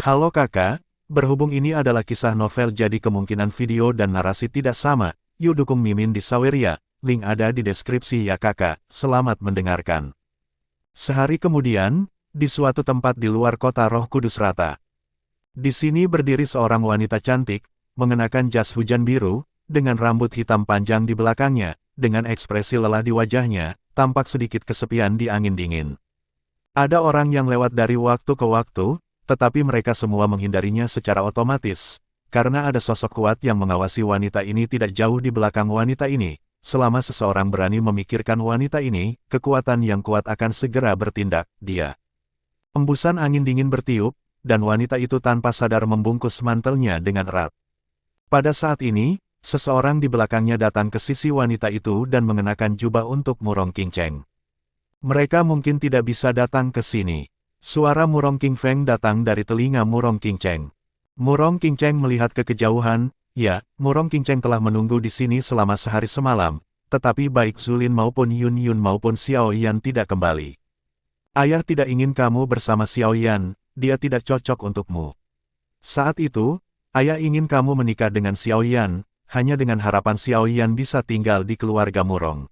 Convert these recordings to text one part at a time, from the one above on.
Halo kakak, berhubung ini adalah kisah novel jadi kemungkinan video dan narasi tidak sama, yuk dukung Mimin di Saweria, link ada di deskripsi ya kakak, selamat mendengarkan. Sehari kemudian, di suatu tempat di luar kota Roh Kudus Rata. Di sini berdiri seorang wanita cantik, mengenakan jas hujan biru, dengan rambut hitam panjang di belakangnya, dengan ekspresi lelah di wajahnya, tampak sedikit kesepian di angin dingin. Ada orang yang lewat dari waktu ke waktu, tetapi mereka semua menghindarinya secara otomatis, karena ada sosok kuat yang mengawasi wanita ini tidak jauh di belakang wanita ini. Selama seseorang berani memikirkan wanita ini, kekuatan yang kuat akan segera bertindak, dia. Embusan angin dingin bertiup, dan wanita itu tanpa sadar membungkus mantelnya dengan erat. Pada saat ini, seseorang di belakangnya datang ke sisi wanita itu dan mengenakan jubah untuk Murong Qingcheng. Mereka mungkin tidak bisa datang ke sini. Suara Murong Qingfeng datang dari telinga Murong Qingcheng. Murong Qingcheng melihat ke kejauhan, ya, Murong Qingcheng telah menunggu di sini selama sehari semalam, tetapi baik Zulin maupun Yun Yun maupun Xiao Yan tidak kembali. Ayah tidak ingin kamu bersama Xiao Yan, dia tidak cocok untukmu. Saat itu, ayah ingin kamu menikah dengan Xiao Yan, hanya dengan harapan Xiao Yan bisa tinggal di keluarga Murong.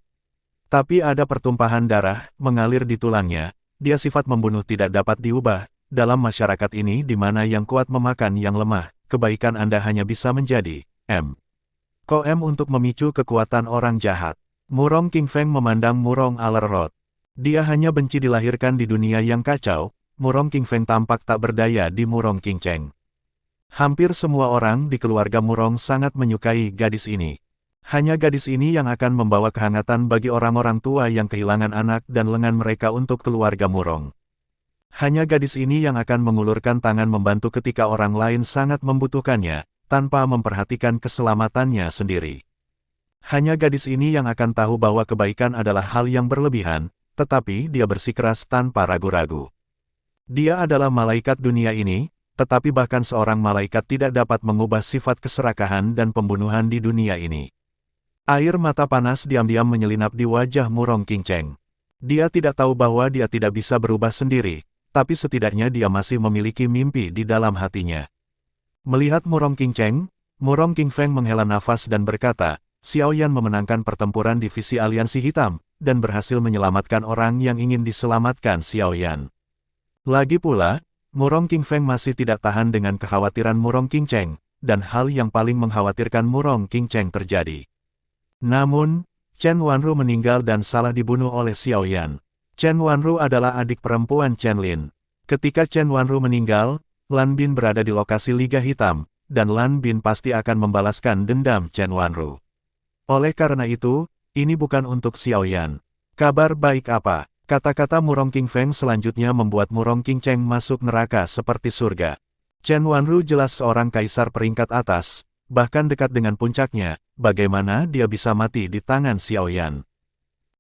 Tapi ada pertumpahan darah mengalir di tulangnya. Dia sifat membunuh tidak dapat diubah, dalam masyarakat ini di mana yang kuat memakan yang lemah, kebaikan Anda hanya bisa menjadi Koem untuk memicu kekuatan orang jahat. Murong Qingfeng memandang Murong Alerrod. Dia hanya benci dilahirkan di dunia yang kacau, Murong Qingfeng tampak tak berdaya di Murong Qingcheng. Hampir semua orang di keluarga Murong sangat menyukai gadis ini. Hanya gadis ini yang akan membawa kehangatan bagi orang-orang tua yang kehilangan anak dan lengan mereka untuk keluarga Murong. Hanya gadis ini yang akan mengulurkan tangan membantu ketika orang lain sangat membutuhkannya, tanpa memperhatikan keselamatannya sendiri. Hanya gadis ini yang akan tahu bahwa kebaikan adalah hal yang berlebihan, tetapi dia bersikeras tanpa ragu-ragu. Dia adalah malaikat dunia ini, tetapi bahkan seorang malaikat tidak dapat mengubah sifat keserakahan dan pembunuhan di dunia ini. Air mata panas diam-diam menyelinap di wajah Murong Qingcheng. Dia tidak tahu bahwa dia tidak bisa berubah sendiri, tapi setidaknya dia masih memiliki mimpi di dalam hatinya. Melihat Murong Qingcheng, Murong Qingfeng menghela nafas dan berkata, Xiao Yan memenangkan pertempuran divisi aliansi hitam, dan berhasil menyelamatkan orang yang ingin diselamatkan Xiao Yan. Lagi pula, Murong Qingfeng masih tidak tahan dengan kekhawatiran Murong Qingcheng, dan hal yang paling mengkhawatirkan Murong Qingcheng terjadi. Namun, Chen Wanru meninggal dan salah dibunuh oleh Xiao Yan. Chen Wanru adalah adik perempuan Chen Lin. Ketika Chen Wanru meninggal, Lan Bin berada di lokasi Liga Hitam, dan Lan Bin pasti akan membalaskan dendam Chen Wanru. Oleh karena itu, ini bukan untuk Xiao Yan. Kabar baik apa? Kata-kata Murong Qingfeng selanjutnya membuat Murong Qingcheng masuk neraka seperti surga. Chen Wanru jelas seorang kaisar peringkat atas, bahkan dekat dengan puncaknya. Bagaimana dia bisa mati di tangan Xiao Yan?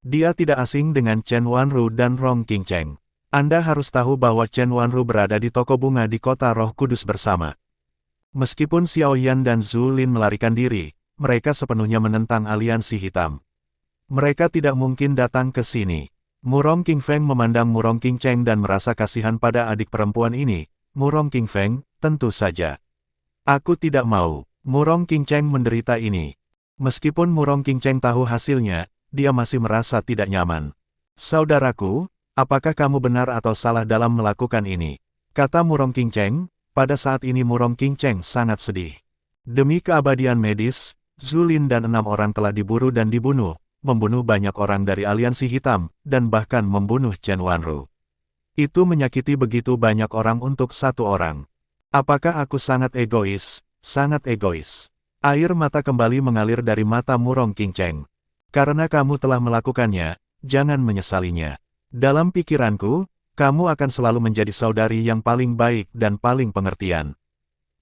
Dia tidak asing dengan Chen Wanru dan Rong Qingcheng. Anda harus tahu bahwa Chen Wanru berada di toko bunga di kota Roh Kudus bersama. Meskipun Xiao Yan dan Zhu Lin melarikan diri, mereka sepenuhnya menentang aliansi hitam. Mereka tidak mungkin datang ke sini. Murong Qingfeng memandang Murong Qingcheng dan merasa kasihan pada adik perempuan ini. Murong Qingfeng, tentu saja. Aku tidak mau Murong Qingcheng menderita ini. Meskipun Murong Qingcheng tahu hasilnya, dia masih merasa tidak nyaman. Saudaraku, apakah kamu benar atau salah dalam melakukan ini? Kata Murong Qingcheng. Pada saat ini Murong Qingcheng sangat sedih. Demi keabadian medis, Zhu Lin dan 6 orang telah diburu dan dibunuh, membunuh banyak orang dari aliansi hitam, dan bahkan membunuh Chen Wanru. Itu menyakiti begitu banyak orang untuk satu orang. Apakah aku sangat egois? Sangat egois. Air mata kembali mengalir dari mata Murong Qingcheng. Karena kamu telah melakukannya, jangan menyesalinya. Dalam pikiranku, kamu akan selalu menjadi saudari yang paling baik dan paling pengertian.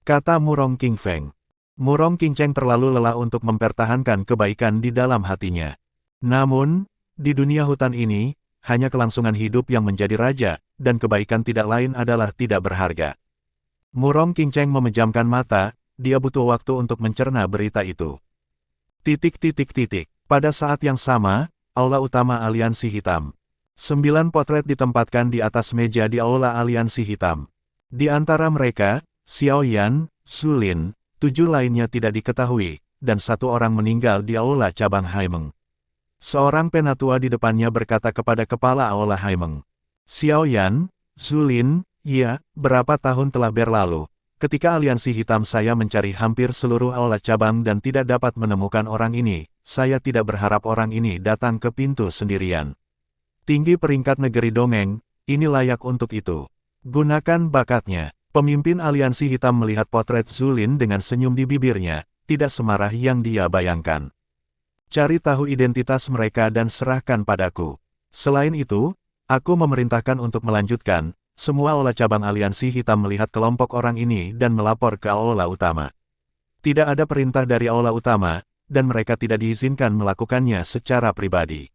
Kata Murong Qingfeng. Murong Qingcheng terlalu lelah untuk mempertahankan kebaikan di dalam hatinya. Namun, di dunia hutan ini, hanya kelangsungan hidup yang menjadi raja, dan kebaikan tidak lain adalah tidak berharga. Murong Qingcheng memejamkan mata. Dia butuh waktu untuk mencerna berita itu. Pada saat yang sama, aula utama aliansi hitam. 9 potret ditempatkan di atas meja di aula aliansi hitam. Di antara mereka, Xiao Yan, Su Lin, 7 lainnya tidak diketahui, dan 1 orang meninggal di aula cabang Haimeng. Seorang penatua di depannya berkata kepada kepala aula Haimeng. Xiao Yan, Su Lin, ya, berapa tahun telah berlalu, ketika aliansi hitam saya mencari hampir seluruh aula cabang dan tidak dapat menemukan orang ini, saya tidak berharap orang ini datang ke pintu sendirian. Tinggi peringkat negeri dongeng, ini layak untuk itu. Gunakan bakatnya. Pemimpin aliansi hitam melihat potret Su Lin dengan senyum di bibirnya, tidak semarah yang dia bayangkan. Cari tahu identitas mereka dan serahkan padaku. Selain itu, aku memerintahkan untuk melanjutkan. Semua aula cabang aliansi hitam melihat kelompok orang ini dan melapor ke aula utama. Tidak ada perintah dari aula utama, dan mereka tidak diizinkan melakukannya secara pribadi.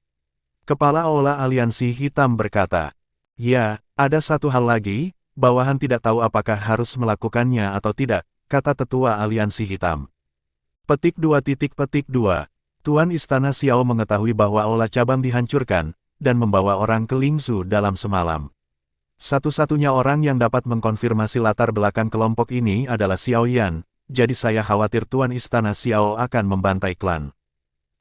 Kepala aula aliansi hitam berkata, ya, ada satu hal lagi, bawahan tidak tahu apakah harus melakukannya atau tidak, kata tetua aliansi hitam. Petik 2. Tuan Istana Xiao mengetahui bahwa aula cabang dihancurkan, dan membawa orang ke Lingzhou dalam semalam. Satu-satunya orang yang dapat mengkonfirmasi latar belakang kelompok ini adalah Xiao Yan, jadi saya khawatir Tuan Istana Xiao akan membantai klan.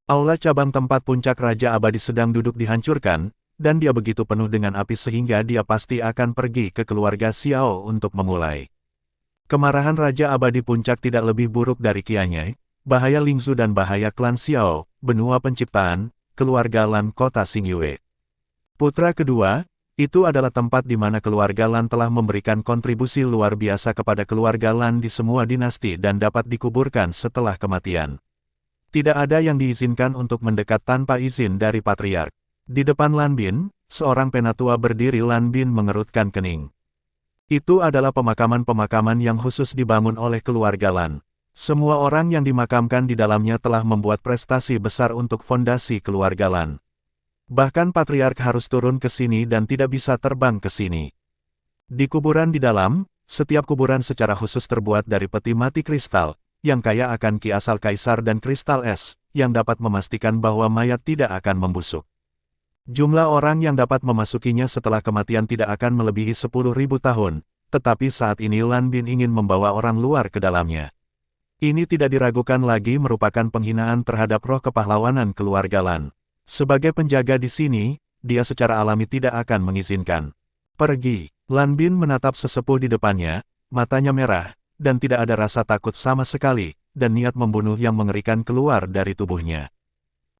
Aula cabang tempat puncak Raja Abadi sedang duduk dihancurkan, dan dia begitu penuh dengan api sehingga dia pasti akan pergi ke keluarga Xiao untuk memulai. Kemarahan Raja Abadi Puncak tidak lebih buruk dari Qianyai, bahaya Lingzhou dan bahaya klan Xiao, benua penciptaan, keluarga Lan kota Xingyue. Putra kedua, itu adalah tempat di mana keluarga Lan telah memberikan kontribusi luar biasa kepada keluarga Lan di semua dinasti dan dapat dikuburkan setelah kematian. Tidak ada yang diizinkan untuk mendekat tanpa izin dari patriark. Di depan Lan Bin, seorang penatua berdiri. Lan Bin mengerutkan kening. Itu adalah pemakaman-pemakaman yang khusus dibangun oleh keluarga Lan. Semua orang yang dimakamkan di dalamnya telah membuat prestasi besar untuk fondasi keluarga Lan. Bahkan patriark harus turun ke sini dan tidak bisa terbang ke sini. Di kuburan di dalam, setiap kuburan secara khusus terbuat dari peti mati kristal, yang kaya akan ki asal kaisar dan kristal es, yang dapat memastikan bahwa mayat tidak akan membusuk. Jumlah orang yang dapat memasukinya setelah kematian tidak akan melebihi 10.000 tahun, tetapi saat ini Lan Bin ingin membawa orang luar ke dalamnya. Ini tidak diragukan lagi merupakan penghinaan terhadap roh kepahlawanan keluarga Lan. Sebagai penjaga di sini, dia secara alami tidak akan mengizinkan. Pergi. Lan Bin menatap sesepuh di depannya, matanya merah, dan tidak ada rasa takut sama sekali, dan niat membunuh yang mengerikan keluar dari tubuhnya.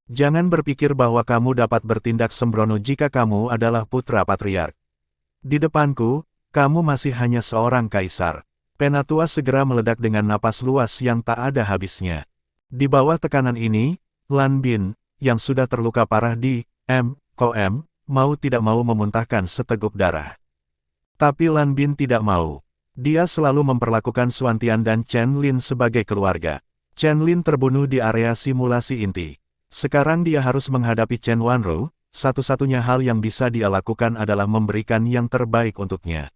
Jangan berpikir bahwa kamu dapat bertindak sembrono jika kamu adalah putra patriark. Di depanku, kamu masih hanya seorang kaisar. Penatua segera meledak dengan napas luas yang tak ada habisnya. Di bawah tekanan ini, Lan Bin, yang sudah terluka parah di Kom, mau tidak mau memuntahkan seteguk darah. Tapi Lan Bin tidak mau. Dia selalu memperlakukan Xuantian dan Chen Lin sebagai keluarga. Chen Lin terbunuh di area simulasi inti. Sekarang dia harus menghadapi Chen Wanru, satu-satunya hal yang bisa dia lakukan adalah memberikan yang terbaik untuknya.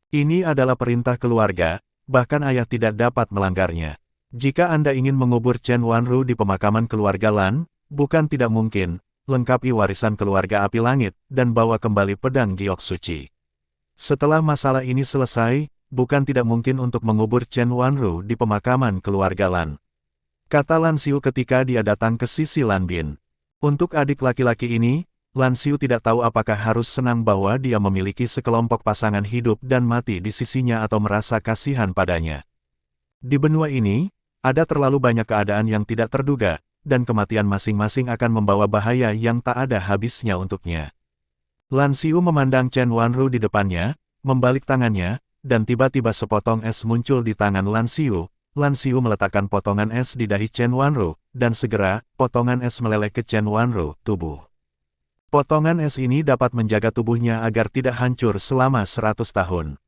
Ini adalah perintah keluarga, bahkan ayah tidak dapat melanggarnya. Jika Anda ingin mengubur Chen Wanru di pemakaman keluarga Lan, bukan tidak mungkin, lengkapi warisan keluarga api langit, dan bawa kembali pedang giok suci. Setelah masalah ini selesai, bukan tidak mungkin untuk mengubur Chen Wanru di pemakaman keluarga Lan. Kata Lan Xiu ketika dia datang ke sisi Lan Bin. Untuk adik laki-laki ini, Lan Xiu tidak tahu apakah harus senang bahwa dia memiliki sekelompok pasangan hidup dan mati di sisinya atau merasa kasihan padanya. Di benua ini, ada terlalu banyak keadaan yang tidak terduga, dan kematian masing-masing akan membawa bahaya yang tak ada habisnya untuknya. Lan Xiu memandang Chen Wanru di depannya, membalik tangannya, dan tiba-tiba sepotong es muncul di tangan Lan Xiu. Lan Xiu meletakkan potongan es di dahi Chen Wanru, dan segera, potongan es meleleh ke Chen Wanru, tubuh. Potongan es ini dapat menjaga tubuhnya agar tidak hancur selama 100 tahun.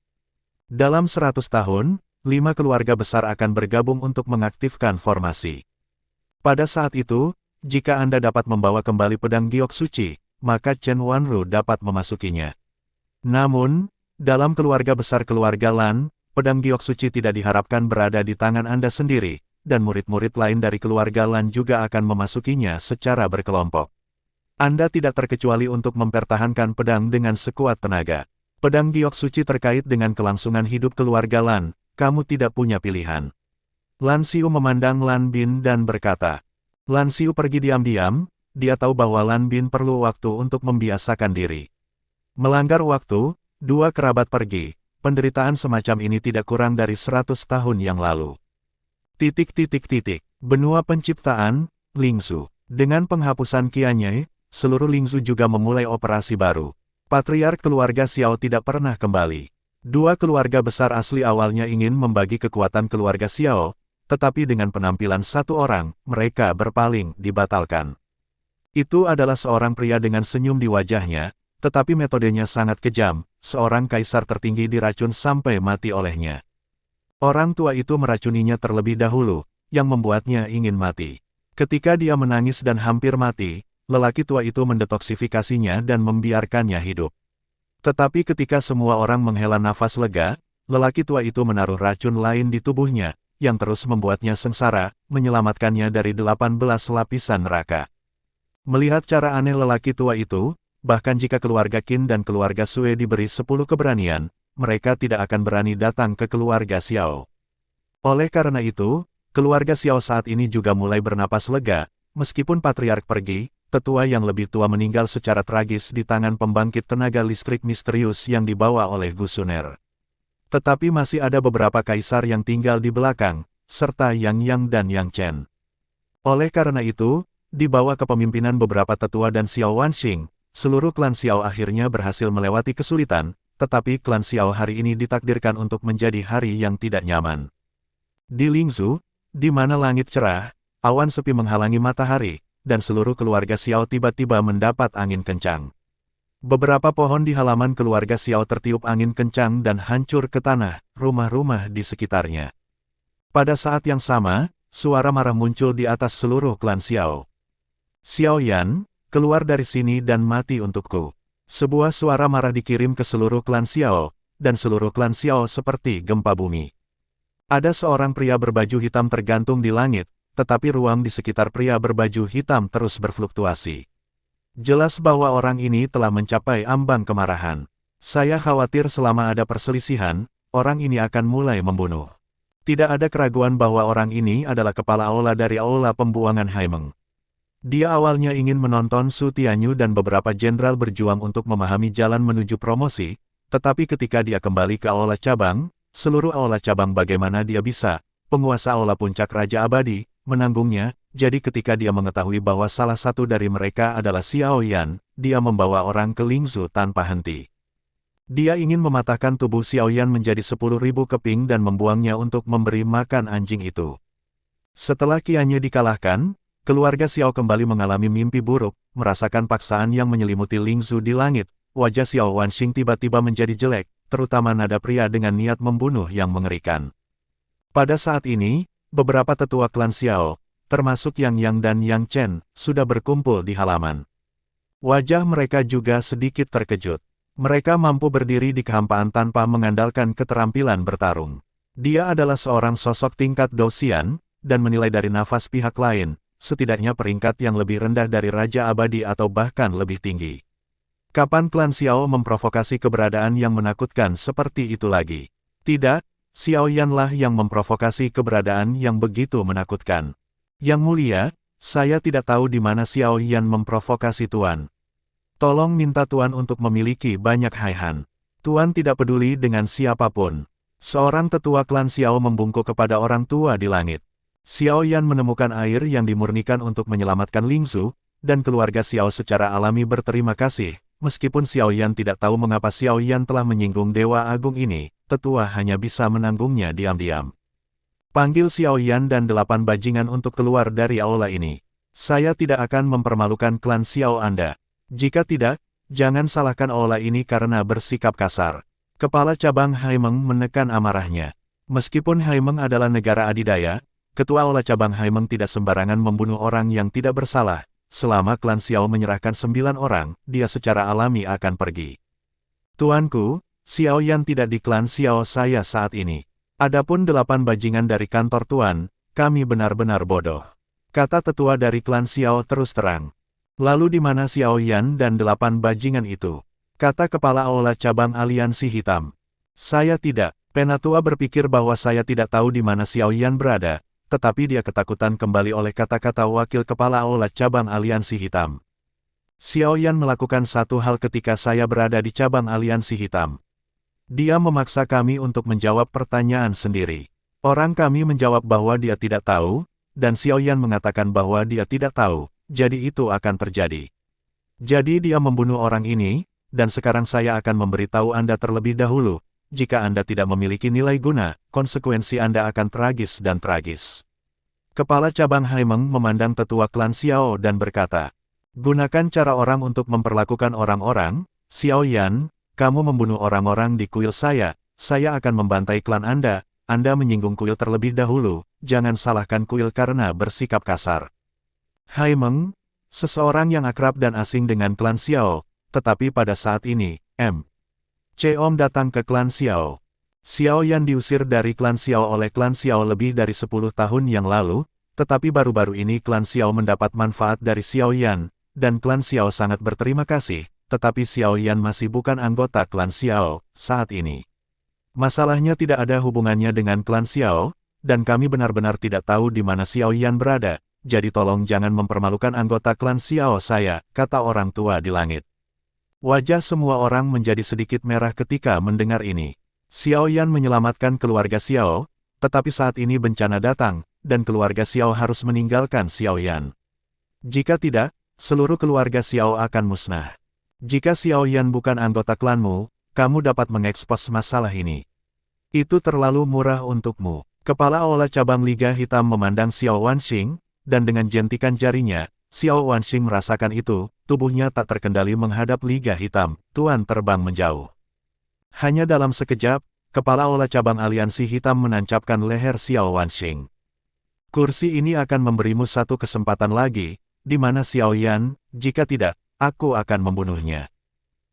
Dalam 100 tahun, 5 keluarga besar akan bergabung untuk mengaktifkan formasi. Pada saat itu, jika Anda dapat membawa kembali pedang giok suci, maka Chen Wanru dapat memasukinya. Namun, dalam keluarga besar keluarga Lan, pedang giok suci tidak diharapkan berada di tangan Anda sendiri, dan murid-murid lain dari keluarga Lan juga akan memasukinya secara berkelompok. Anda tidak terkecuali untuk mempertahankan pedang dengan sekuat tenaga. Pedang giok suci terkait dengan kelangsungan hidup keluarga Lan, kamu tidak punya pilihan. Lan Xiu memandang Lan Bin dan berkata. Lan Xiu pergi diam-diam, dia tahu bahwa Lan Bin perlu waktu untuk membiasakan diri. Melanggar waktu, dua kerabat pergi, penderitaan semacam ini tidak kurang dari 100 tahun yang lalu. Benua penciptaan, Lingzhu. Dengan penghapusan Qianye, seluruh Lingzhu juga memulai operasi baru. Patriark keluarga Xiao tidak pernah kembali. Dua keluarga besar asli awalnya ingin membagi kekuatan keluarga Xiao, tetapi dengan penampilan satu orang, mereka berpaling, dibatalkan. Itu adalah seorang pria dengan senyum di wajahnya, tetapi metodenya sangat kejam, seorang kaisar tertinggi diracun sampai mati olehnya. Orang tua itu meracuninya terlebih dahulu, yang membuatnya ingin mati. Ketika dia menangis dan hampir mati, lelaki tua itu mendetoksifikasinya dan membiarkannya hidup. Tetapi ketika semua orang menghela nafas lega, lelaki tua itu menaruh racun lain di tubuhnya, yang terus membuatnya sengsara, menyelamatkannya dari 18 lapisan neraka. Melihat cara aneh lelaki tua itu, bahkan jika keluarga Qin dan keluarga Sui diberi 10 keberanian, mereka tidak akan berani datang ke keluarga Xiao. Oleh karena itu, keluarga Xiao saat ini juga mulai bernapas lega, meskipun patriark pergi, tetua yang lebih tua meninggal secara tragis di tangan pembangkit tenaga listrik misterius yang dibawa oleh Gu Suner. Tetapi masih ada beberapa kaisar yang tinggal di belakang, serta Yang dan Yang Chen. Oleh karena itu, di bawah kepemimpinan beberapa tetua dan Xiao Wanxing, seluruh klan Xiao akhirnya berhasil melewati kesulitan, tetapi klan Xiao hari ini ditakdirkan untuk menjadi hari yang tidak nyaman. Di Lingzhu, di mana langit cerah, awan sepi menghalangi matahari, dan seluruh keluarga Xiao tiba-tiba mendapat angin kencang. Beberapa pohon di halaman keluarga Xiao tertiup angin kencang dan hancur ke tanah, rumah-rumah di sekitarnya. Pada saat yang sama, suara marah muncul di atas seluruh klan Xiao. Xiao Yan, keluar dari sini dan mati untukku. Sebuah suara marah dikirim ke seluruh klan Xiao, dan seluruh klan Xiao seperti gempa bumi. Ada seorang pria berbaju hitam tergantung di langit, tetapi ruang di sekitar pria berbaju hitam terus berfluktuasi. Jelas bahwa orang ini telah mencapai ambang kemarahan. Saya khawatir selama ada perselisihan, orang ini akan mulai membunuh. Tidak ada keraguan bahwa orang ini adalah kepala aula dari aula pembuangan Haimeng. Dia awalnya ingin menonton Su Tianyu dan beberapa jenderal berjuang untuk memahami jalan menuju promosi, tetapi ketika dia kembali ke aula cabang, seluruh aula cabang bagaimana dia bisa, penguasa aula puncak Raja Abadi, menanggungnya. Jadi ketika dia mengetahui bahwa salah satu dari mereka adalah Xiao Yan, dia membawa orang ke Lingzhu tanpa henti. Dia ingin mematahkan tubuh Xiao Yan menjadi 10.000 keping dan membuangnya untuk memberi makan anjing itu. Setelah Qianye dikalahkan, keluarga Xiao kembali mengalami mimpi buruk, merasakan paksaan yang menyelimuti Lingzhu di langit. Wajah Xiao Wanxing tiba-tiba menjadi jelek, terutama nada pria dengan niat membunuh yang mengerikan. Pada saat ini, beberapa tetua klan Xiao, termasuk Yang dan Yang Chen, sudah berkumpul di halaman. Wajah mereka juga sedikit terkejut. Mereka mampu berdiri di kehampaan tanpa mengandalkan keterampilan bertarung. Dia adalah seorang sosok tingkat Dosian, dan menilai dari nafas pihak lain, setidaknya peringkat yang lebih rendah dari Raja Abadi atau bahkan lebih tinggi. Kapan klan Xiao memprovokasi keberadaan yang menakutkan seperti itu lagi? Tidak, Xiao Yanlah yang memprovokasi keberadaan yang begitu menakutkan. Yang mulia, saya tidak tahu di mana Xiao Yan memprovokasi Tuan. Tolong minta Tuan untuk memiliki banyak haihan. Tuan tidak peduli dengan siapapun. Seorang tetua klan Xiao membungkuk kepada orang tua di langit. Xiao Yan menemukan air yang dimurnikan untuk menyelamatkan Lingzhu, dan keluarga Xiao secara alami berterima kasih. Meskipun Xiao Yan tidak tahu mengapa Xiao Yan telah menyinggung Dewa Agung ini, tetua hanya bisa menanggungnya diam-diam. Panggil Xiao Yan dan 8 bajingan untuk keluar dari aula ini. Saya tidak akan mempermalukan klan Xiao Anda. Jika tidak, jangan salahkan aula ini karena bersikap kasar. Kepala cabang Haimeng menekan amarahnya. Meskipun Haimeng adalah negara adidaya, ketua aula cabang Haimeng tidak sembarangan membunuh orang yang tidak bersalah. Selama klan Xiao menyerahkan 9 orang, dia secara alami akan pergi. Tuanku, Xiao Yan tidak di klan Xiao saya saat ini. Adapun 8 bajingan dari kantor Tuan, kami benar-benar bodoh. Kata tetua dari klan Xiao terus terang. Lalu di mana Xiao Yan dan 8 bajingan itu? kata kepala aula cabang aliansi hitam. Saya tidak. Penatua berpikir bahwa saya tidak tahu di mana Xiao Yan berada, tetapi dia ketakutan kembali oleh kata-kata wakil kepala aula cabang aliansi hitam. Xiao Yan melakukan satu hal ketika saya berada di cabang aliansi hitam. Dia memaksa kami untuk menjawab pertanyaan sendiri. Orang kami menjawab bahwa dia tidak tahu, dan Xiao Yan mengatakan bahwa dia tidak tahu, jadi itu akan terjadi. Jadi dia membunuh orang ini, dan sekarang saya akan memberitahu Anda terlebih dahulu, jika Anda tidak memiliki nilai guna, konsekuensi Anda akan tragis dan tragis. Kepala cabang Haimeng memandang tetua klan Xiao dan berkata, gunakan cara orang untuk memperlakukan orang-orang, Xiao Yan, kamu membunuh orang-orang di kuil saya akan membantai klan Anda menyinggung kuil terlebih dahulu, jangan salahkan kuil karena bersikap kasar. Haimeng, seseorang yang akrab dan asing dengan klan Xiao, tetapi pada saat ini, Cheom datang ke klan Xiao. Xiao Yan diusir dari klan Xiao oleh klan Xiao lebih dari 10 tahun yang lalu, tetapi baru-baru ini klan Xiao mendapat manfaat dari Xiao Yan, dan klan Xiao sangat berterima kasih, tetapi Xiao Yan masih bukan anggota klan Xiao saat ini. Masalahnya tidak ada hubungannya dengan klan Xiao, dan kami benar-benar tidak tahu di mana Xiao Yan berada, jadi tolong jangan mempermalukan anggota klan Xiao saya, kata orang tua di langit. Wajah semua orang menjadi sedikit merah ketika mendengar ini. Xiao Yan menyelamatkan keluarga Xiao, tetapi saat ini bencana datang, dan keluarga Xiao harus meninggalkan Xiao Yan. Jika tidak, seluruh keluarga Xiao akan musnah. Jika Xiao Yan bukan anggota klanmu, kamu dapat mengekspos masalah ini. Itu terlalu murah untukmu. Kepala aula cabang Liga Hitam memandang Xiao Wanxing, dan dengan jentikan jarinya, Xiao Wanxing merasakan itu, tubuhnya tak terkendali menghadap Liga Hitam, Tuan terbang menjauh. Hanya dalam sekejap, kepala aula cabang aliansi hitam menancapkan leher Xiao Wanxing. Kursi ini akan memberimu satu kesempatan lagi, di mana Xiao Yan, jika tidak, aku akan membunuhnya.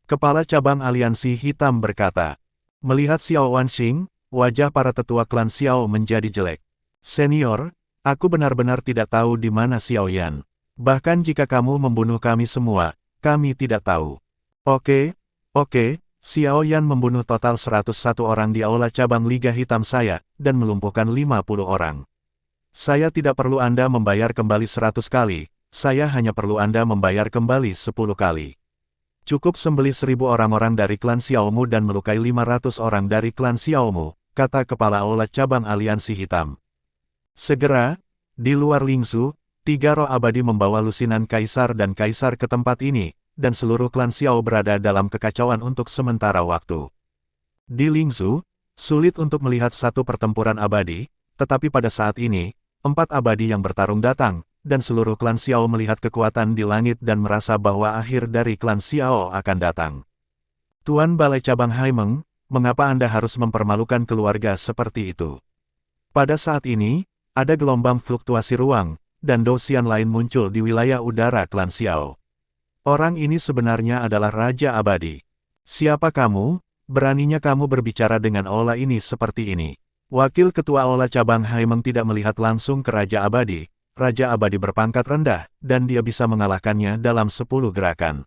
Kepala cabang aliansi hitam berkata. Melihat Xiao Wanxing, wajah para tetua klan Xiao menjadi jelek. Senior, aku benar-benar tidak tahu di mana Xiao Yan. Bahkan jika kamu membunuh kami semua, kami tidak tahu. Oke, Xiao Yan membunuh total 101 orang di aula cabang Liga Hitam saya, dan melumpuhkan 50 orang. Saya tidak perlu Anda membayar kembali 100 kali, saya hanya perlu Anda membayar kembali 10 kali. Cukup sembelih 1000 orang-orang dari klan Xiaomu dan melukai 500 orang dari klan Xiaomu, kata kepala aula cabang aliansi hitam. Segera, di luar Lingzhu, 3 roh abadi membawa lusinan kaisar dan kaisar ke tempat ini, dan seluruh klan Xiao berada dalam kekacauan untuk sementara waktu. Di Lingzhu, sulit untuk melihat satu pertempuran abadi, tetapi pada saat ini, 4 abadi yang bertarung datang, dan seluruh klan Xiao melihat kekuatan di langit dan merasa bahwa akhir dari klan Xiao akan datang. Tuan Balai Cabang Haimeng, mengapa Anda harus mempermalukan keluarga seperti itu? Pada saat ini, ada gelombang fluktuasi ruang, dan dosian lain muncul di wilayah udara klan Xiao. Orang ini sebenarnya adalah Raja Abadi. Siapa kamu? Beraninya kamu berbicara dengan aula ini seperti ini. Wakil Ketua Aula Cabang Haimeng tidak melihat langsung ke Raja Abadi. Raja Abadi berpangkat rendah, dan dia bisa mengalahkannya dalam 10 gerakan.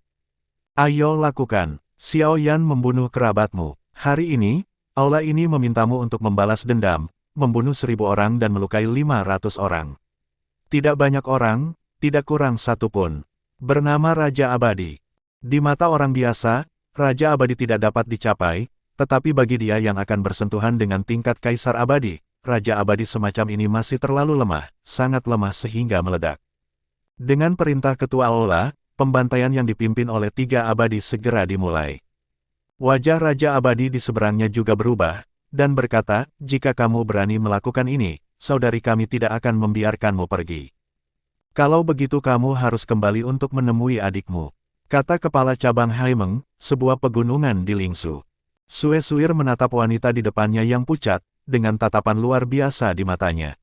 Ayo lakukan. Xiao Yan membunuh kerabatmu. Hari ini, aula ini memintamu untuk membalas dendam, membunuh 1000 orang dan melukai 500 orang. Tidak banyak orang, tidak kurang satu pun. Bernama Raja Abadi. Di mata orang biasa, Raja Abadi tidak dapat dicapai, tetapi bagi dia yang akan bersentuhan dengan tingkat Kaisar Abadi, Raja Abadi semacam ini masih terlalu lemah, sangat lemah sehingga meledak. Dengan perintah Ketua Aula, pembantaian yang dipimpin oleh 3 abadi segera dimulai. Wajah Raja Abadi di seberangnya juga berubah, dan berkata, jika kamu berani melakukan ini, saudari kami tidak akan membiarkanmu pergi. Kalau begitu kamu harus kembali untuk menemui adikmu, kata kepala cabang Haimeng, sebuah pegunungan di Lingzhu. Sue Suir menatap wanita di depannya yang pucat, dengan tatapan luar biasa di matanya.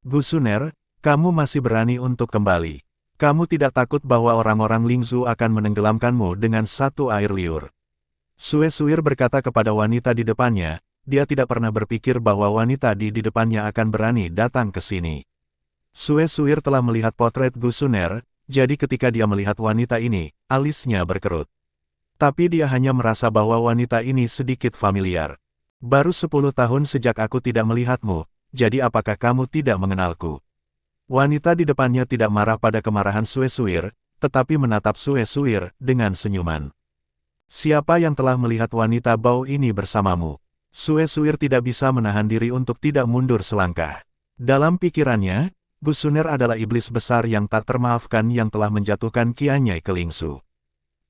Gusuner, kamu masih berani untuk kembali. Kamu tidak takut bahwa orang-orang Lingzhu akan menenggelamkanmu dengan satu air liur. Sue Suir berkata kepada wanita di depannya, dia tidak pernah berpikir bahwa wanita di depannya akan berani datang ke sini. Sue Suir telah melihat potret Gusuner, jadi ketika dia melihat wanita ini, alisnya berkerut. Tapi dia hanya merasa bahwa wanita ini sedikit familiar. Baru 10 tahun sejak aku tidak melihatmu, jadi apakah kamu tidak mengenalku? Wanita di depannya tidak marah pada kemarahan Sue Suir, tetapi menatap Sue Suir dengan senyuman. Siapa yang telah melihat wanita bau ini bersamamu? Sue Suir tidak bisa menahan diri untuk tidak mundur selangkah. Dalam pikirannya, Gu Suner adalah iblis besar yang tak termaafkan yang telah menjatuhkan Qianyai ke Lingsu.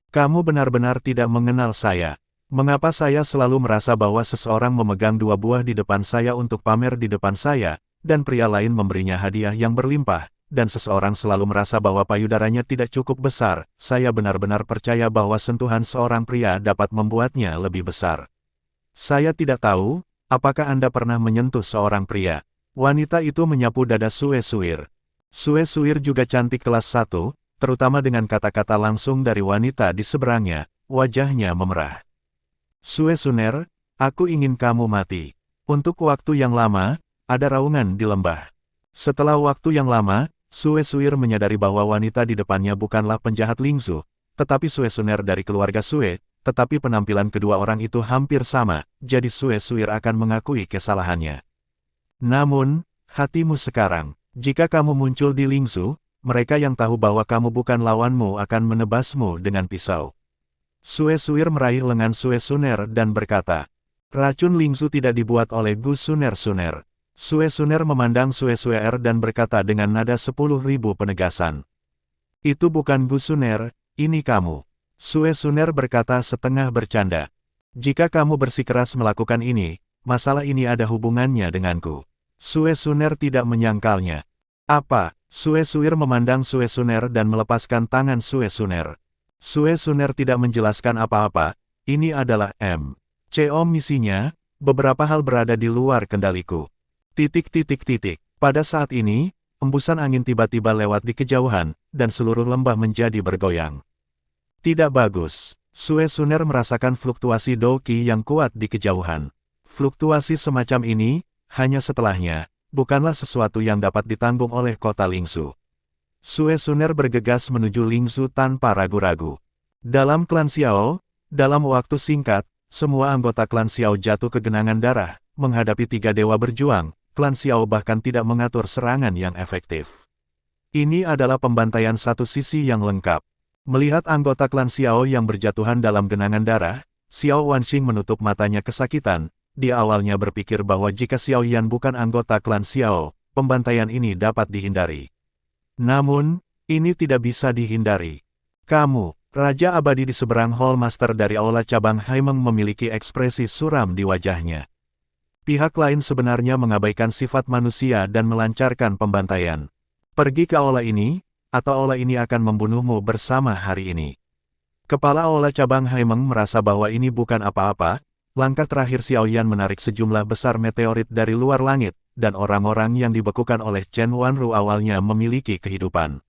Kamu benar-benar tidak mengenal saya. Mengapa saya selalu merasa bahwa seseorang memegang 2 buah di depan saya untuk pamer di depan saya, dan pria lain memberinya hadiah yang berlimpah, dan seseorang selalu merasa bahwa payudaranya tidak cukup besar? Saya benar-benar percaya bahwa sentuhan seorang pria dapat membuatnya lebih besar. Saya tidak tahu, apakah Anda pernah menyentuh seorang pria? Wanita itu menyapu dada Sue Suir. Sue Suir juga cantik kelas 1, terutama dengan kata-kata langsung dari wanita di seberangnya, wajahnya memerah. Sue Suner, aku ingin kamu mati. Untuk waktu yang lama, ada raungan di lembah. Setelah waktu yang lama, Sue Suir menyadari bahwa wanita di depannya bukanlah penjahat Lingsu, tetapi Sue Suner dari keluarga Sue, tetapi penampilan kedua orang itu hampir sama, jadi Sue Suir akan mengakui kesalahannya. Namun, hatimu sekarang, jika kamu muncul di Lingsu, mereka yang tahu bahwa kamu bukan lawanmu akan menebasmu dengan pisau. Sue Suir meraih lengan Sue Suner dan berkata, racun Lingsu tidak dibuat oleh Gu Suner. Sue Suner memandang Sue Suer dan berkata dengan nada 10.000 penegasan. Itu bukan Gu Suner, ini kamu. Sue Suner berkata setengah bercanda. Jika kamu bersikeras melakukan ini, masalah ini ada hubungannya denganku. Sue Suner tidak menyangkalnya. Apa? Sue Suir memandang Sue Suner dan melepaskan tangan Sue Suner. Sue Suner tidak menjelaskan apa-apa, ini adalah M.C.O. misinya, beberapa hal berada di luar kendaliku. Pada saat ini, embusan angin tiba-tiba lewat di kejauhan, dan seluruh lembah menjadi bergoyang. Tidak bagus. Sue Suner merasakan fluktuasi Douqi yang kuat di kejauhan. Fluktuasi semacam ini, hanya setelahnya, bukanlah sesuatu yang dapat ditanggung oleh kota Lingsu. Sue Suner bergegas menuju Lingsu tanpa ragu-ragu. Dalam klan Xiao, dalam waktu singkat, semua anggota klan Xiao jatuh ke genangan darah, menghadapi 3 dewa berjuang, klan Xiao bahkan tidak mengatur serangan yang efektif. Ini adalah pembantaian satu sisi yang lengkap. Melihat anggota klan Xiao yang berjatuhan dalam genangan darah, Xiao Wanxing menutup matanya kesakitan. Dia awalnya berpikir bahwa jika Xiao Yan bukan anggota klan Xiao, pembantaian ini dapat dihindari. Namun, ini tidak bisa dihindari. Kamu, Raja Abadi di seberang Hall Master dari Aula Cabang Haimeng memiliki ekspresi suram di wajahnya. Pihak lain sebenarnya mengabaikan sifat manusia dan melancarkan pembantaian. Pergi ke aula ini, atau aula ini akan membunuhmu bersama hari ini. Kepala Aula Cabang Haimeng merasa bahwa ini bukan apa-apa. Langkah terakhir Xiao Yan menarik sejumlah besar meteorit dari luar langit, dan orang-orang yang dibekukan oleh Chen Wanru awalnya memiliki kehidupan.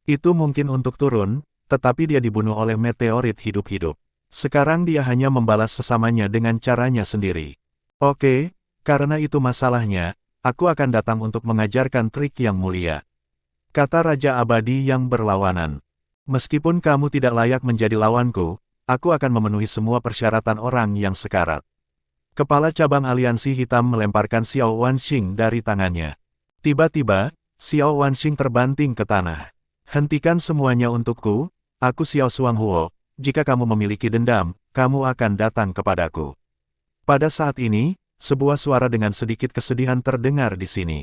Itu mungkin untuk turun, tetapi dia dibunuh oleh meteorit hidup-hidup. Sekarang dia hanya membalas sesamanya dengan caranya sendiri. Oke, karena itu masalahnya, aku akan datang untuk mengajarkan trik yang mulia. Kata Raja Abadi yang berlawanan. Meskipun kamu tidak layak menjadi lawanku, aku akan memenuhi semua persyaratan orang yang sekarat. Kepala cabang aliansi hitam melemparkan Xiao Wanxing dari tangannya. Tiba-tiba, Xiao Wanxing terbanting ke tanah. Hentikan semuanya untukku, aku Xiao Suanghuo, jika kamu memiliki dendam, kamu akan datang kepadaku. Pada saat ini, sebuah suara dengan sedikit kesedihan terdengar di sini.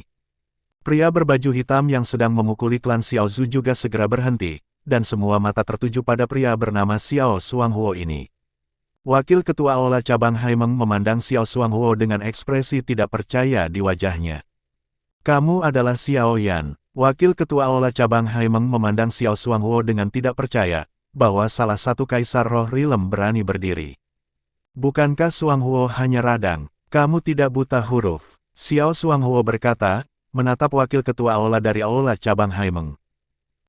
Pria berbaju hitam yang sedang memukuli klan Xiao Zhu juga segera berhenti, dan semua mata tertuju pada pria bernama Xiao Suanghuo ini. Wakil Ketua Aula Cabang Haimeng memandang Xiao Suanghuo dengan ekspresi tidak percaya di wajahnya. Kamu adalah Xiao Yan. Wakil Ketua Aula Cabang Haimeng memandang Xiao Suanghuo dengan tidak percaya, bahwa salah satu kaisar roh Rilem berani berdiri. Bukankah Suanghuo hanya radang? Kamu tidak buta huruf. Xiao Suanghuo berkata, menatap wakil ketua aula dari Aula Cabang Haimeng.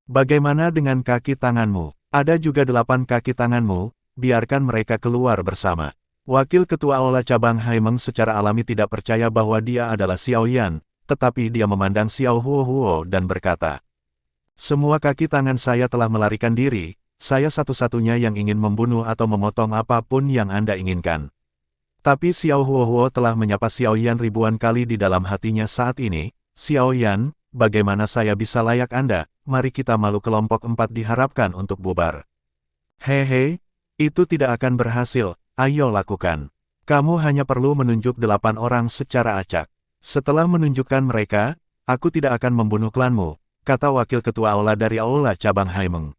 Bagaimana dengan kaki tanganmu? Ada juga 8 kaki tanganmu, biarkan mereka keluar bersama. Wakil ketua Aula Cabang Haimeng secara alami tidak percaya bahwa dia adalah Xiao Yan, tetapi dia memandang Xiao Huo dan berkata, semua kaki tangan saya telah melarikan diri, saya satu-satunya yang ingin membunuh atau memotong apapun yang Anda inginkan. Tapi Xiao Huohuo telah menyapa Xiao Yan ribuan kali di dalam hatinya saat ini. Xiao Yan, bagaimana saya bisa layak Anda? Mari kita malu kelompok 4 diharapkan untuk bubar. Hehe, itu tidak akan berhasil, ayo lakukan. Kamu hanya perlu menunjuk 8 orang secara acak. Setelah menunjukkan mereka, aku tidak akan membunuh klanmu, kata wakil ketua aula dari aula cabang Haimeng.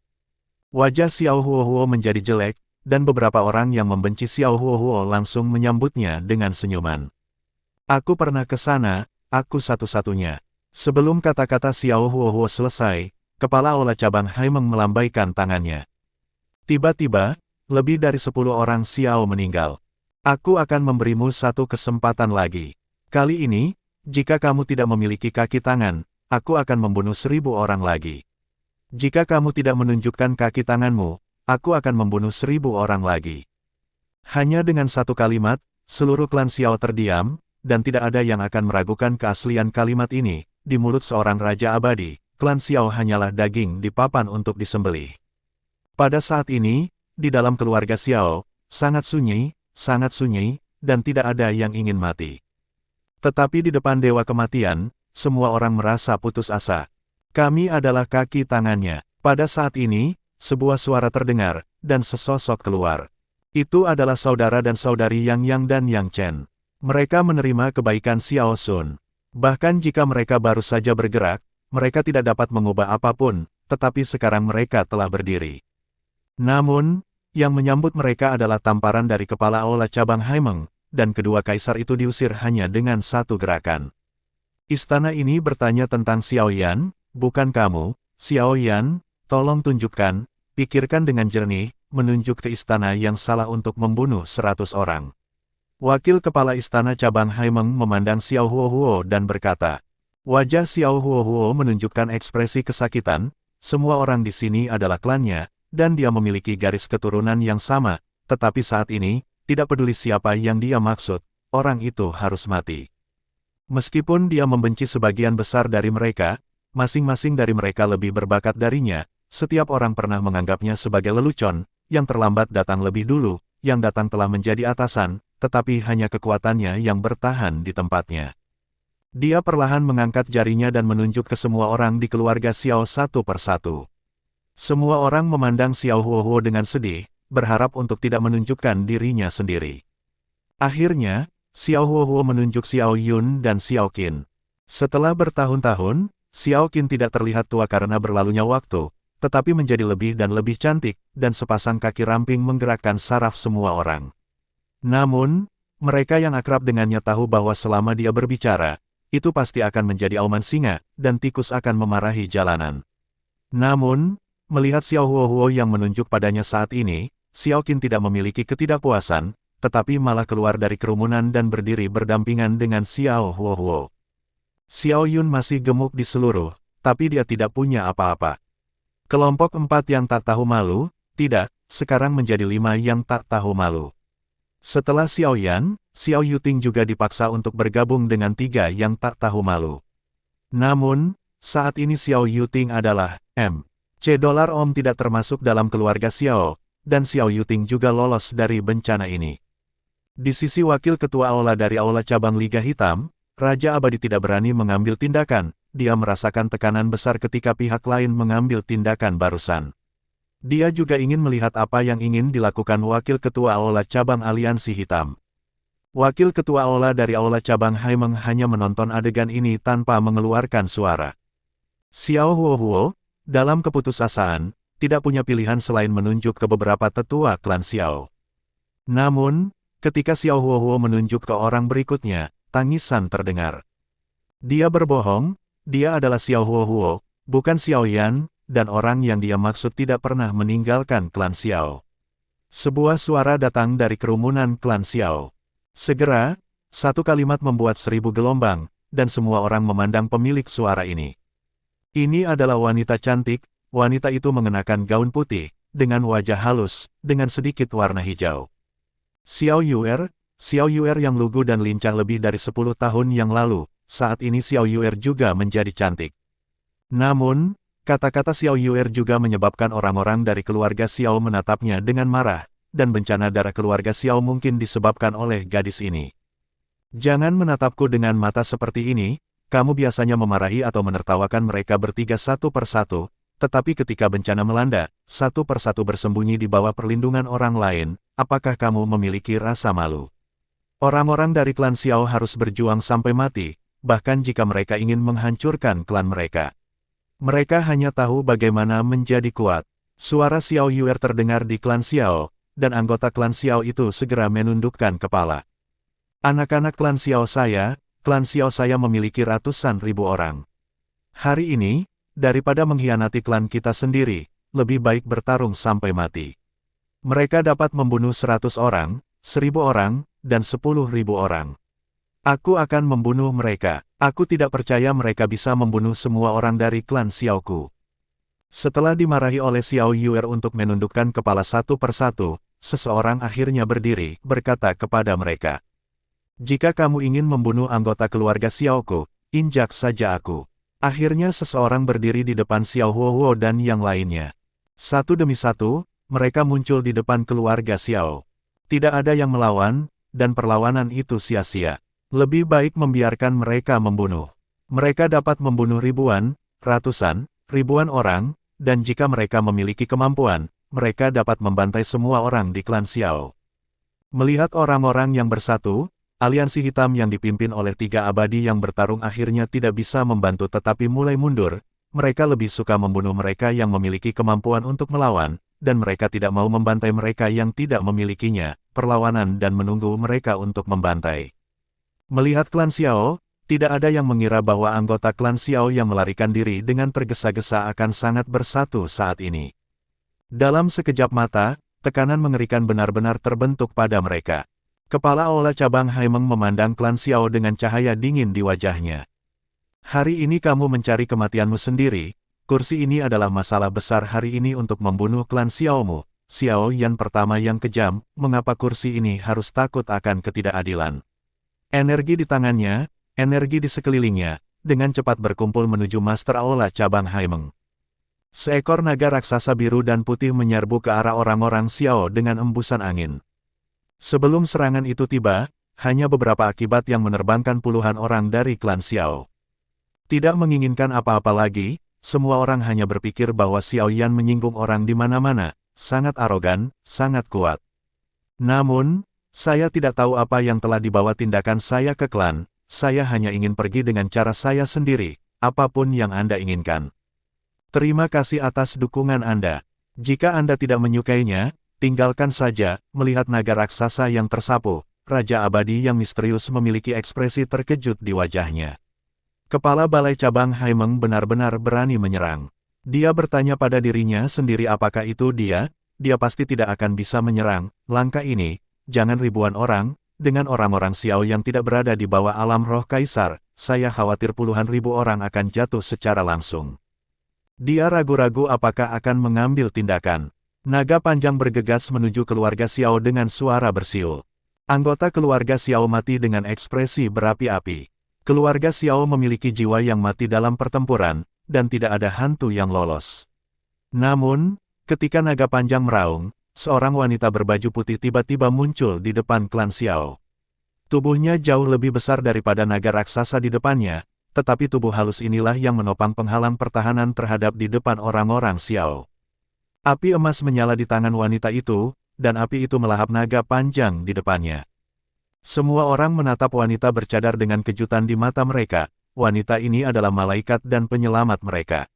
Wajah Xiao Huohuo menjadi jelek, dan beberapa orang yang membenci Xiao Huohuo langsung menyambutnya dengan senyuman. Aku pernah ke sana, aku satu-satunya. Sebelum kata-kata Xiao Huohuo selesai, kepala aula cabang Haimeng melambaikan tangannya. Tiba-tiba, lebih dari 10 orang Xiao meninggal. Aku akan memberimu satu kesempatan lagi. Kali ini, jika kamu tidak memiliki kaki tangan, aku akan membunuh 1000 orang lagi. Jika kamu tidak menunjukkan kaki tanganmu, aku akan membunuh 1000 orang lagi. Hanya dengan satu kalimat, seluruh klan Xiao terdiam, dan tidak ada yang akan meragukan keaslian kalimat ini. Di mulut seorang raja abadi, klan Xiao hanyalah daging di papan untuk disembelih. Pada saat ini, di dalam keluarga Xiao, sangat sunyi, dan tidak ada yang ingin mati. Tetapi di depan Dewa Kematian, semua orang merasa putus asa. Kami adalah kaki tangannya. Pada saat ini, sebuah suara terdengar, dan sesosok keluar. Itu adalah saudara dan saudari Yang dan Yang Chen. Mereka menerima kebaikan Xiao Sun. Bahkan jika mereka baru saja bergerak, mereka tidak dapat mengubah apapun, tetapi sekarang mereka telah berdiri. Namun, yang menyambut mereka adalah tamparan dari kepala aula cabang Haimeng, dan kedua kaisar itu diusir hanya dengan satu gerakan. Istana ini bertanya tentang Xiao Yan, bukan kamu, Xiao Yan, tolong tunjukkan, pikirkan dengan jernih, menunjuk ke istana yang salah untuk membunuh 100 orang. Wakil kepala istana cabang Haimeng memandang Xiao Huohuo dan berkata, wajah Xiao Huohuo menunjukkan ekspresi kesakitan, semua orang di sini adalah klannya, dan dia memiliki garis keturunan yang sama, tetapi saat ini, tidak peduli siapa yang dia maksud, orang itu harus mati. Meskipun dia membenci sebagian besar dari mereka, masing-masing dari mereka lebih berbakat darinya, setiap orang pernah menganggapnya sebagai lelucon, yang terlambat datang lebih dulu, yang datang telah menjadi atasan, tetapi hanya kekuatannya yang bertahan di tempatnya. Dia perlahan mengangkat jarinya dan menunjuk ke semua orang di keluarga Xiao satu persatu. Semua orang memandang Xiao Huohuo dengan sedih, berharap untuk tidak menunjukkan dirinya sendiri. Akhirnya, Xiao Huohuo menunjuk Xiao Yun dan Xiao Qin. Setelah bertahun-tahun, Xiao Qin tidak terlihat tua karena berlalunya waktu, tetapi menjadi lebih dan lebih cantik, dan sepasang kaki ramping menggerakkan saraf semua orang. Namun, mereka yang akrab dengannya tahu bahwa selama dia berbicara, itu pasti akan menjadi auman singa, dan tikus akan memarahi jalanan. Namun, melihat Xiao Huohuo yang menunjuk padanya saat ini, Xiao Qin tidak memiliki ketidakpuasan, tetapi malah keluar dari kerumunan dan berdiri berdampingan dengan Xiao Huohuo. Xiao Yun masih gemuk di seluruh, tapi dia tidak punya apa-apa. Kelompok 4 yang tak tahu malu, tidak, sekarang menjadi 5 yang tak tahu malu. Setelah Xiao Yan, Xiao Yuting juga dipaksa untuk bergabung dengan 3 yang tak tahu malu. Namun, saat ini Xiao Yuting adalah $Om tidak termasuk dalam keluarga Xiao, dan Xiao Yuting juga lolos dari bencana ini. Di sisi wakil ketua aula dari aula cabang Liga Hitam, Raja Abadi tidak berani mengambil tindakan, dia merasakan tekanan besar ketika pihak lain mengambil tindakan barusan. Dia juga ingin melihat apa yang ingin dilakukan wakil ketua aula cabang Aliansi Hitam. Wakil ketua aula dari aula cabang Haimeng hanya menonton adegan ini tanpa mengeluarkan suara. Xiao Huohuo, dalam keputusasaan, tidak punya pilihan selain menunjuk ke beberapa tetua klan Xiao. Namun, ketika Xiao Huohuo menunjuk ke orang berikutnya, tangisan terdengar. Dia berbohong, dia adalah Xiao Huohuo, bukan Xiao Yan, dan orang yang dia maksud tidak pernah meninggalkan klan Xiao. Sebuah suara datang dari kerumunan klan Xiao. Segera, satu kalimat membuat 1000 gelombang, dan semua orang memandang pemilik suara ini. Ini adalah wanita cantik, wanita itu mengenakan gaun putih, dengan wajah halus, dengan sedikit warna hijau. Xiao Yuer yang lugu dan lincah lebih dari 10 tahun yang lalu, saat ini Xiao Yuer juga menjadi cantik. Namun, Kata-kata Xiao Yuer juga menyebabkan orang-orang dari keluarga Xiao menatapnya dengan marah, dan bencana darah keluarga Xiao mungkin disebabkan oleh gadis ini. Jangan menatapku dengan mata seperti ini, kamu biasanya memarahi atau menertawakan mereka bertiga satu persatu, tetapi ketika bencana melanda, satu persatu bersembunyi di bawah perlindungan orang lain, apakah kamu memiliki rasa malu? Orang-orang dari klan Xiao harus berjuang sampai mati, bahkan jika mereka ingin menghancurkan klan mereka. Mereka hanya tahu bagaimana menjadi kuat. Suara Xiao Yuer terdengar di klan Xiao, dan anggota klan Xiao itu segera menundukkan kepala. Anak-anak klan Xiao saya memiliki ratusan ribu orang. Hari ini, daripada mengkhianati klan kita sendiri, lebih baik bertarung sampai mati. Mereka dapat membunuh 100 orang, 1000 orang, dan 10.000 orang. Aku akan membunuh mereka. Aku tidak percaya mereka bisa membunuh semua orang dari klan Xiaoku. Setelah dimarahi oleh Xiao Yuer untuk menundukkan kepala satu persatu, seseorang akhirnya berdiri, berkata kepada mereka. Jika kamu ingin membunuh anggota keluarga Xiaoku, injak saja aku. Akhirnya seseorang berdiri di depan Xiao Huohuo dan yang lainnya. Satu demi satu, mereka muncul di depan keluarga Xiao. Tidak ada yang melawan, dan perlawanan itu sia-sia. Lebih baik membiarkan mereka membunuh. Mereka dapat membunuh ribuan, ratusan, ribuan orang, dan jika mereka memiliki kemampuan, mereka dapat membantai semua orang di klan Xiao. Melihat orang-orang yang bersatu, aliansi hitam yang dipimpin oleh 3 abadi yang bertarung akhirnya tidak bisa membantu tetapi mulai mundur, mereka lebih suka membunuh mereka yang memiliki kemampuan untuk melawan, dan mereka tidak mau membantai mereka yang tidak memilikinya, perlawanan dan menunggu mereka untuk membantai. Melihat klan Xiao, tidak ada yang mengira bahwa anggota klan Xiao yang melarikan diri dengan tergesa-gesa akan sangat bersatu saat ini. Dalam sekejap mata, tekanan mengerikan benar-benar terbentuk pada mereka. Kepala Aula Cabang Haimeng memandang klan Xiao dengan cahaya dingin di wajahnya. Hari ini kamu mencari kematianmu sendiri, kursi ini adalah masalah besar hari ini untuk membunuh klan Xiaomu. Xiao Yan pertama yang kejam, mengapa kursi ini harus takut akan ketidakadilan? Energi di tangannya, energi di sekelilingnya, dengan cepat berkumpul menuju Master Aula Cabang Haimeng. Seekor naga raksasa biru dan putih menyerbu ke arah orang-orang Xiao dengan embusan angin. Sebelum serangan itu tiba, hanya beberapa akibat yang menerbangkan puluhan orang dari klan Xiao. Tidak menginginkan apa-apa lagi, semua orang hanya berpikir bahwa Xiao Yan menyinggung orang di mana-mana, sangat arogan, sangat kuat. Namun, saya tidak tahu apa yang telah dibawa tindakan saya ke klan, saya hanya ingin pergi dengan cara saya sendiri, apapun yang Anda inginkan. Terima kasih atas dukungan Anda. Jika Anda tidak menyukainya, tinggalkan saja. Melihat naga raksasa yang tersapu, Raja Abadi yang misterius memiliki ekspresi terkejut di wajahnya. Kepala Balai Cabang Haimeng benar-benar berani menyerang. Dia bertanya pada dirinya sendiri apakah itu dia pasti tidak akan bisa menyerang. Langkah ini, jangan ribuan orang, dengan orang-orang Xiao yang tidak berada di bawah alam roh kaisar, saya khawatir puluhan ribu orang akan jatuh secara langsung. Dia ragu-ragu apakah akan mengambil tindakan. Naga panjang bergegas menuju keluarga Xiao dengan suara bersiul. Anggota keluarga Xiao mati dengan ekspresi berapi-api. Keluarga Xiao memiliki jiwa yang mati dalam pertempuran, dan tidak ada hantu yang lolos. Namun, ketika naga panjang meraung, seorang wanita berbaju putih tiba-tiba muncul di depan klan Xiao. Tubuhnya jauh lebih besar daripada naga raksasa di depannya, tetapi tubuh halus inilah yang menopang penghalang pertahanan terhadap di depan orang-orang Xiao. Api emas menyala di tangan wanita itu, dan api itu melahap naga panjang di depannya. Semua orang menatap wanita bercadar dengan kejutan di mata mereka, wanita ini adalah malaikat dan penyelamat mereka.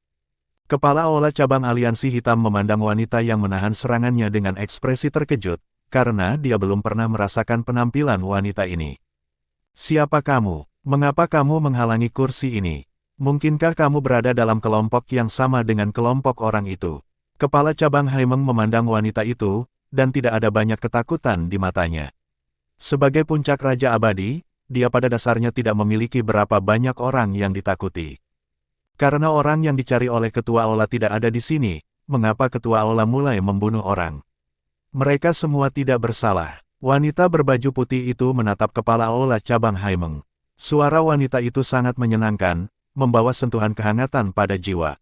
Kepala Aula Cabang Aliansi Hitam memandang wanita yang menahan serangannya dengan ekspresi terkejut, karena dia belum pernah merasakan penampilan wanita ini. Siapa kamu? Mengapa kamu menghalangi kursi ini? Mungkinkah kamu berada dalam kelompok yang sama dengan kelompok orang itu? Kepala Cabang Haimeng memandang wanita itu, dan tidak ada banyak ketakutan di matanya. Sebagai puncak Raja Abadi, dia pada dasarnya tidak memiliki berapa banyak orang yang ditakuti. Karena orang yang dicari oleh Ketua Aula tidak ada di sini, mengapa Ketua Aula mulai membunuh orang? Mereka semua tidak bersalah. Wanita berbaju putih itu menatap kepala Aula Cabang Haimeng. Suara wanita itu sangat menyenangkan, membawa sentuhan kehangatan pada jiwa.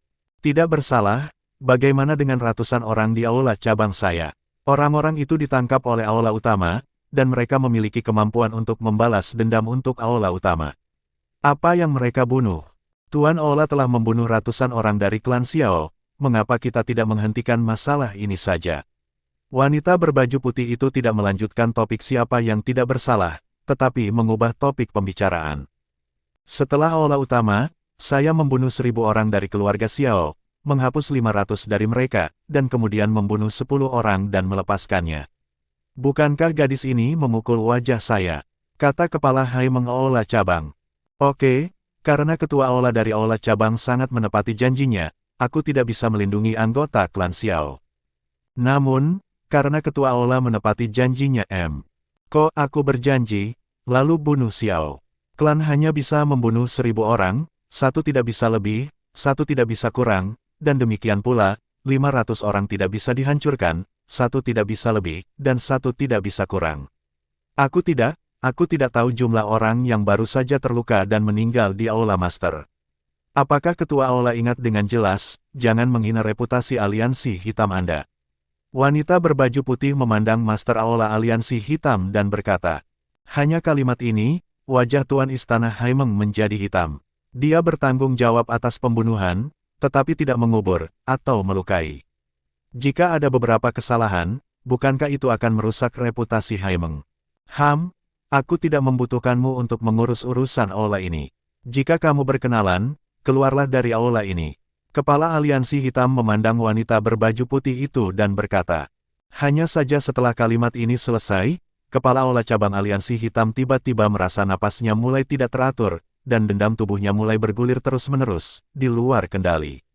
Tidak bersalah, bagaimana dengan ratusan orang di aula cabang saya? Orang-orang itu ditangkap oleh aula utama, dan mereka memiliki kemampuan untuk membalas dendam untuk aula utama. Apa yang mereka bunuh? Tuan Aula telah membunuh ratusan orang dari klan Xiao, mengapa kita tidak menghentikan masalah ini saja? Wanita berbaju putih itu tidak melanjutkan topik siapa yang tidak bersalah, tetapi mengubah topik pembicaraan. Setelah aula utama, saya membunuh 1000 orang dari keluarga Xiao, menghapus 500 dari mereka, dan kemudian membunuh 10 orang dan melepaskannya. Bukankah gadis ini memukul wajah saya? Kata kepala Haimeng aula cabang. Oke, karena ketua aula dari aula cabang sangat menepati janjinya, aku tidak bisa melindungi anggota klan Xiao. Namun, karena ketua aula menepati janjinya kok aku berjanji, lalu bunuh Xiao. Klan hanya bisa membunuh 1000 orang, satu tidak bisa lebih, satu tidak bisa kurang, dan demikian pula, 500 orang tidak bisa dihancurkan, satu tidak bisa lebih, dan satu tidak bisa kurang. Aku tidak tahu jumlah orang yang baru saja terluka dan meninggal di aula master. Apakah ketua aula ingat dengan jelas, jangan menghina reputasi aliansi hitam Anda. Wanita berbaju putih memandang master aula aliansi hitam dan berkata, hanya kalimat ini, wajah Tuan Istana Haimeng menjadi hitam. Dia bertanggung jawab atas pembunuhan, tetapi tidak mengubur, atau melukai. Jika ada beberapa kesalahan, bukankah itu akan merusak reputasi Haimeng? Aku tidak membutuhkanmu untuk mengurus urusan aula ini. Jika kamu berkenalan, keluarlah dari aula ini. Kepala aliansi hitam memandang wanita berbaju putih itu dan berkata, hanya saja setelah kalimat ini selesai, kepala aula cabang aliansi hitam tiba-tiba merasa napasnya mulai tidak teratur, dan dendam tubuhnya mulai bergulir terus-menerus, di luar kendali.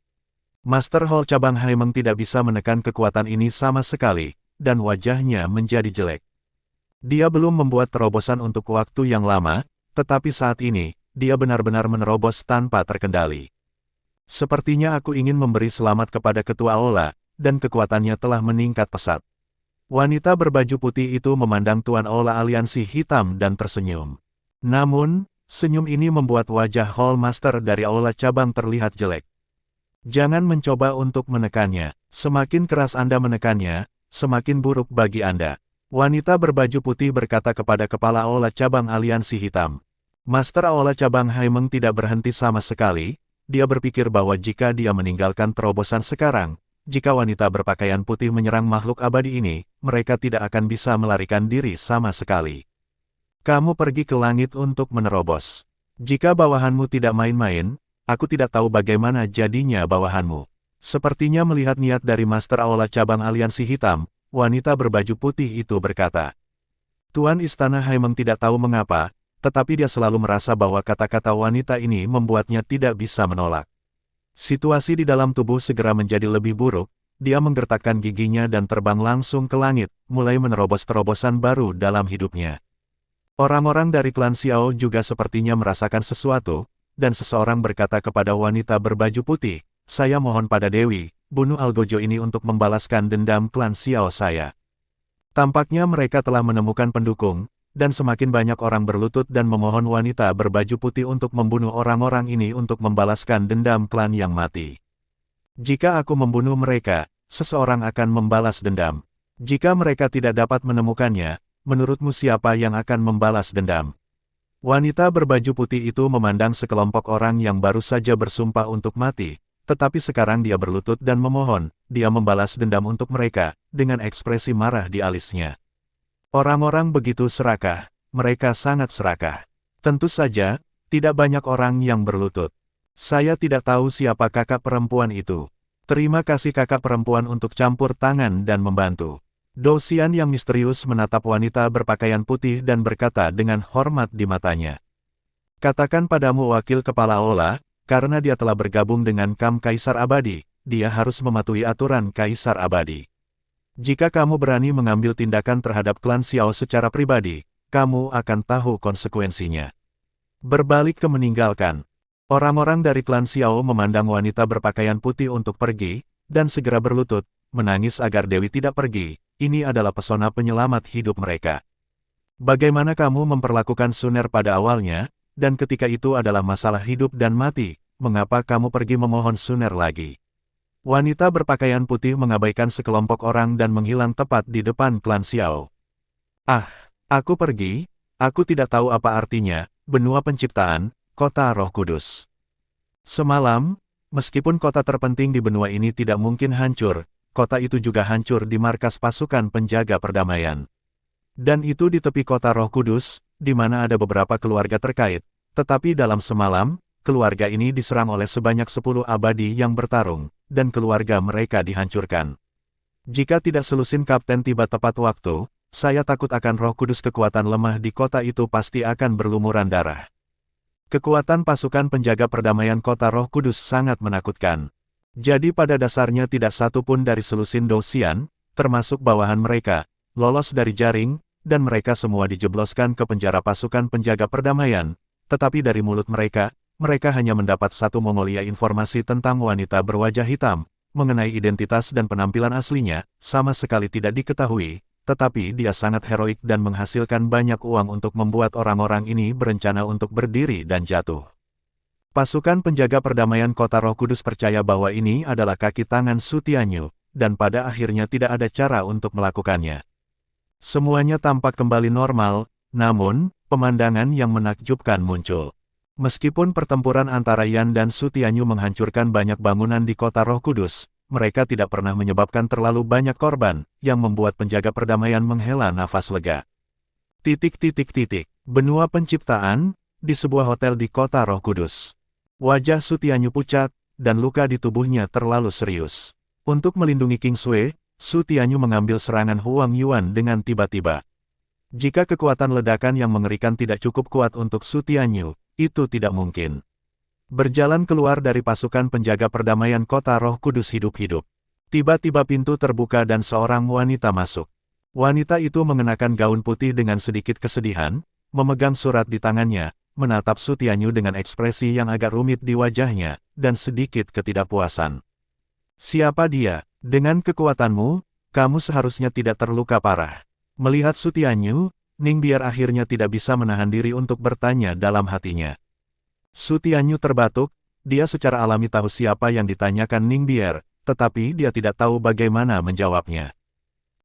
Master Hall cabang Haimeng tidak bisa menekan kekuatan ini sama sekali, dan wajahnya menjadi jelek. Dia belum membuat terobosan untuk waktu yang lama, tetapi saat ini, dia benar-benar menerobos tanpa terkendali. Sepertinya aku ingin memberi selamat kepada ketua aula, dan kekuatannya telah meningkat pesat. Wanita berbaju putih itu memandang Tuan Aula aliansi hitam dan tersenyum. Namun, senyum ini membuat wajah Hall Master dari aula cabang terlihat jelek. Jangan mencoba untuk menekannya, semakin keras Anda menekannya, semakin buruk bagi Anda. Wanita berbaju putih berkata kepada kepala aula cabang aliansi hitam. Master aula cabang Haimeng tidak berhenti sama sekali, dia berpikir bahwa jika dia meninggalkan terobosan sekarang, jika wanita berpakaian putih menyerang makhluk abadi ini, mereka tidak akan bisa melarikan diri sama sekali. Kamu pergi ke langit untuk menerobos. Jika bawahanmu tidak main-main, aku tidak tahu bagaimana jadinya bawahanmu. Sepertinya melihat niat dari Master Aula cabang aliansi hitam, wanita berbaju putih itu berkata. Tuan Istana Haimeng tidak tahu mengapa, tetapi dia selalu merasa bahwa kata-kata wanita ini membuatnya tidak bisa menolak. Situasi di dalam tubuh segera menjadi lebih buruk, dia menggertakkan giginya dan terbang langsung ke langit, mulai menerobos terobosan baru dalam hidupnya. Orang-orang dari klan Xiao juga sepertinya merasakan sesuatu, dan seseorang berkata kepada wanita berbaju putih, saya mohon pada Dewi, bunuh Algojo ini untuk membalaskan dendam klan Xiao saya. Tampaknya mereka telah menemukan pendukung, dan semakin banyak orang berlutut dan memohon wanita berbaju putih untuk membunuh orang-orang ini untuk membalaskan dendam klan yang mati. Jika aku membunuh mereka, seseorang akan membalas dendam. Jika mereka tidak dapat menemukannya, menurutmu siapa yang akan membalas dendam? Wanita berbaju putih itu memandang sekelompok orang yang baru saja bersumpah untuk mati, tetapi sekarang dia berlutut dan memohon, dia membalas dendam untuk mereka, dengan ekspresi marah di alisnya. Orang-orang begitu serakah, mereka sangat serakah. Tentu saja, tidak banyak orang yang berlutut. Saya tidak tahu siapa kakak perempuan itu. Terima kasih kakak perempuan untuk campur tangan dan membantu. Dosian yang misterius menatap wanita berpakaian putih dan berkata dengan hormat di matanya. Katakan padamu wakil kepala Aula, karena dia telah bergabung dengan Kam Kaisar Abadi, dia harus mematuhi aturan Kaisar Abadi. Jika kamu berani mengambil tindakan terhadap klan Xiao secara pribadi, kamu akan tahu konsekuensinya. Berbalik ke meninggalkan. Orang-orang dari klan Xiao memandang wanita berpakaian putih untuk pergi, dan segera berlutut, menangis agar Dewi tidak pergi. Ini adalah pesona penyelamat hidup mereka. Bagaimana kamu memperlakukan Suner pada awalnya, dan ketika itu adalah masalah hidup dan mati, mengapa kamu pergi memohon Suner lagi? Wanita berpakaian putih mengabaikan sekelompok orang dan menghilang tepat di depan klan Xiao. Ah, aku pergi, aku tidak tahu apa artinya, benua penciptaan, kota Roh Kudus. Semalam, meskipun kota terpenting di benua ini tidak mungkin hancur, kota itu juga hancur di markas pasukan penjaga perdamaian. Dan itu di tepi kota Roh Kudus, di mana ada beberapa keluarga terkait, tetapi dalam semalam, keluarga ini diserang oleh sebanyak 10 abadi yang bertarung, dan keluarga mereka dihancurkan. Jika tidak selusin kapten tiba tepat waktu, saya takut akan Roh Kudus kekuatan lemah di kota itu pasti akan berlumuran darah. Kekuatan pasukan penjaga perdamaian kota Roh Kudus sangat menakutkan. Jadi pada dasarnya tidak satu pun dari selusin Dosian, termasuk bawahan mereka, lolos dari jaring, dan mereka semua dijebloskan ke penjara pasukan penjaga perdamaian, tetapi dari mulut mereka hanya mendapat satu Mongolia informasi tentang wanita berwajah hitam, mengenai identitas dan penampilan aslinya, sama sekali tidak diketahui, tetapi dia sangat heroik dan menghasilkan banyak uang untuk membuat orang-orang ini berencana untuk berdiri dan jatuh. Pasukan penjaga perdamaian kota Roh Kudus percaya bahwa ini adalah kaki tangan Su Tianyu, dan pada akhirnya tidak ada cara untuk melakukannya. Semuanya tampak kembali normal, namun, pemandangan yang menakjubkan muncul. Meskipun pertempuran antara Yan dan Su Tianyu menghancurkan banyak bangunan di kota Roh Kudus, mereka tidak pernah menyebabkan terlalu banyak korban, yang membuat penjaga perdamaian menghela nafas lega. Benua penciptaan, di sebuah hotel di kota Roh Kudus. Wajah Su Tianyu pucat, dan luka di tubuhnya terlalu serius. Untuk melindungi King Sui, Su Tianyu mengambil serangan Huang Yuan dengan tiba-tiba. Jika kekuatan ledakan yang mengerikan tidak cukup kuat untuk Su Tianyu, itu tidak mungkin. Berjalan keluar dari pasukan penjaga perdamaian kota Roh Kudus hidup-hidup. Tiba-tiba pintu terbuka dan seorang wanita masuk. Wanita itu mengenakan gaun putih dengan sedikit kesedihan, memegang surat di tangannya, menatap Su Tianyu dengan ekspresi yang agak rumit di wajahnya, dan sedikit ketidakpuasan. Siapa dia? Dengan kekuatanmu, kamu seharusnya tidak terluka parah. Melihat Su Tianyu, Ningbiar akhirnya tidak bisa menahan diri untuk bertanya dalam hatinya. Su Tianyu terbatuk, dia secara alami tahu siapa yang ditanyakan Ningbiar, tetapi dia tidak tahu bagaimana menjawabnya.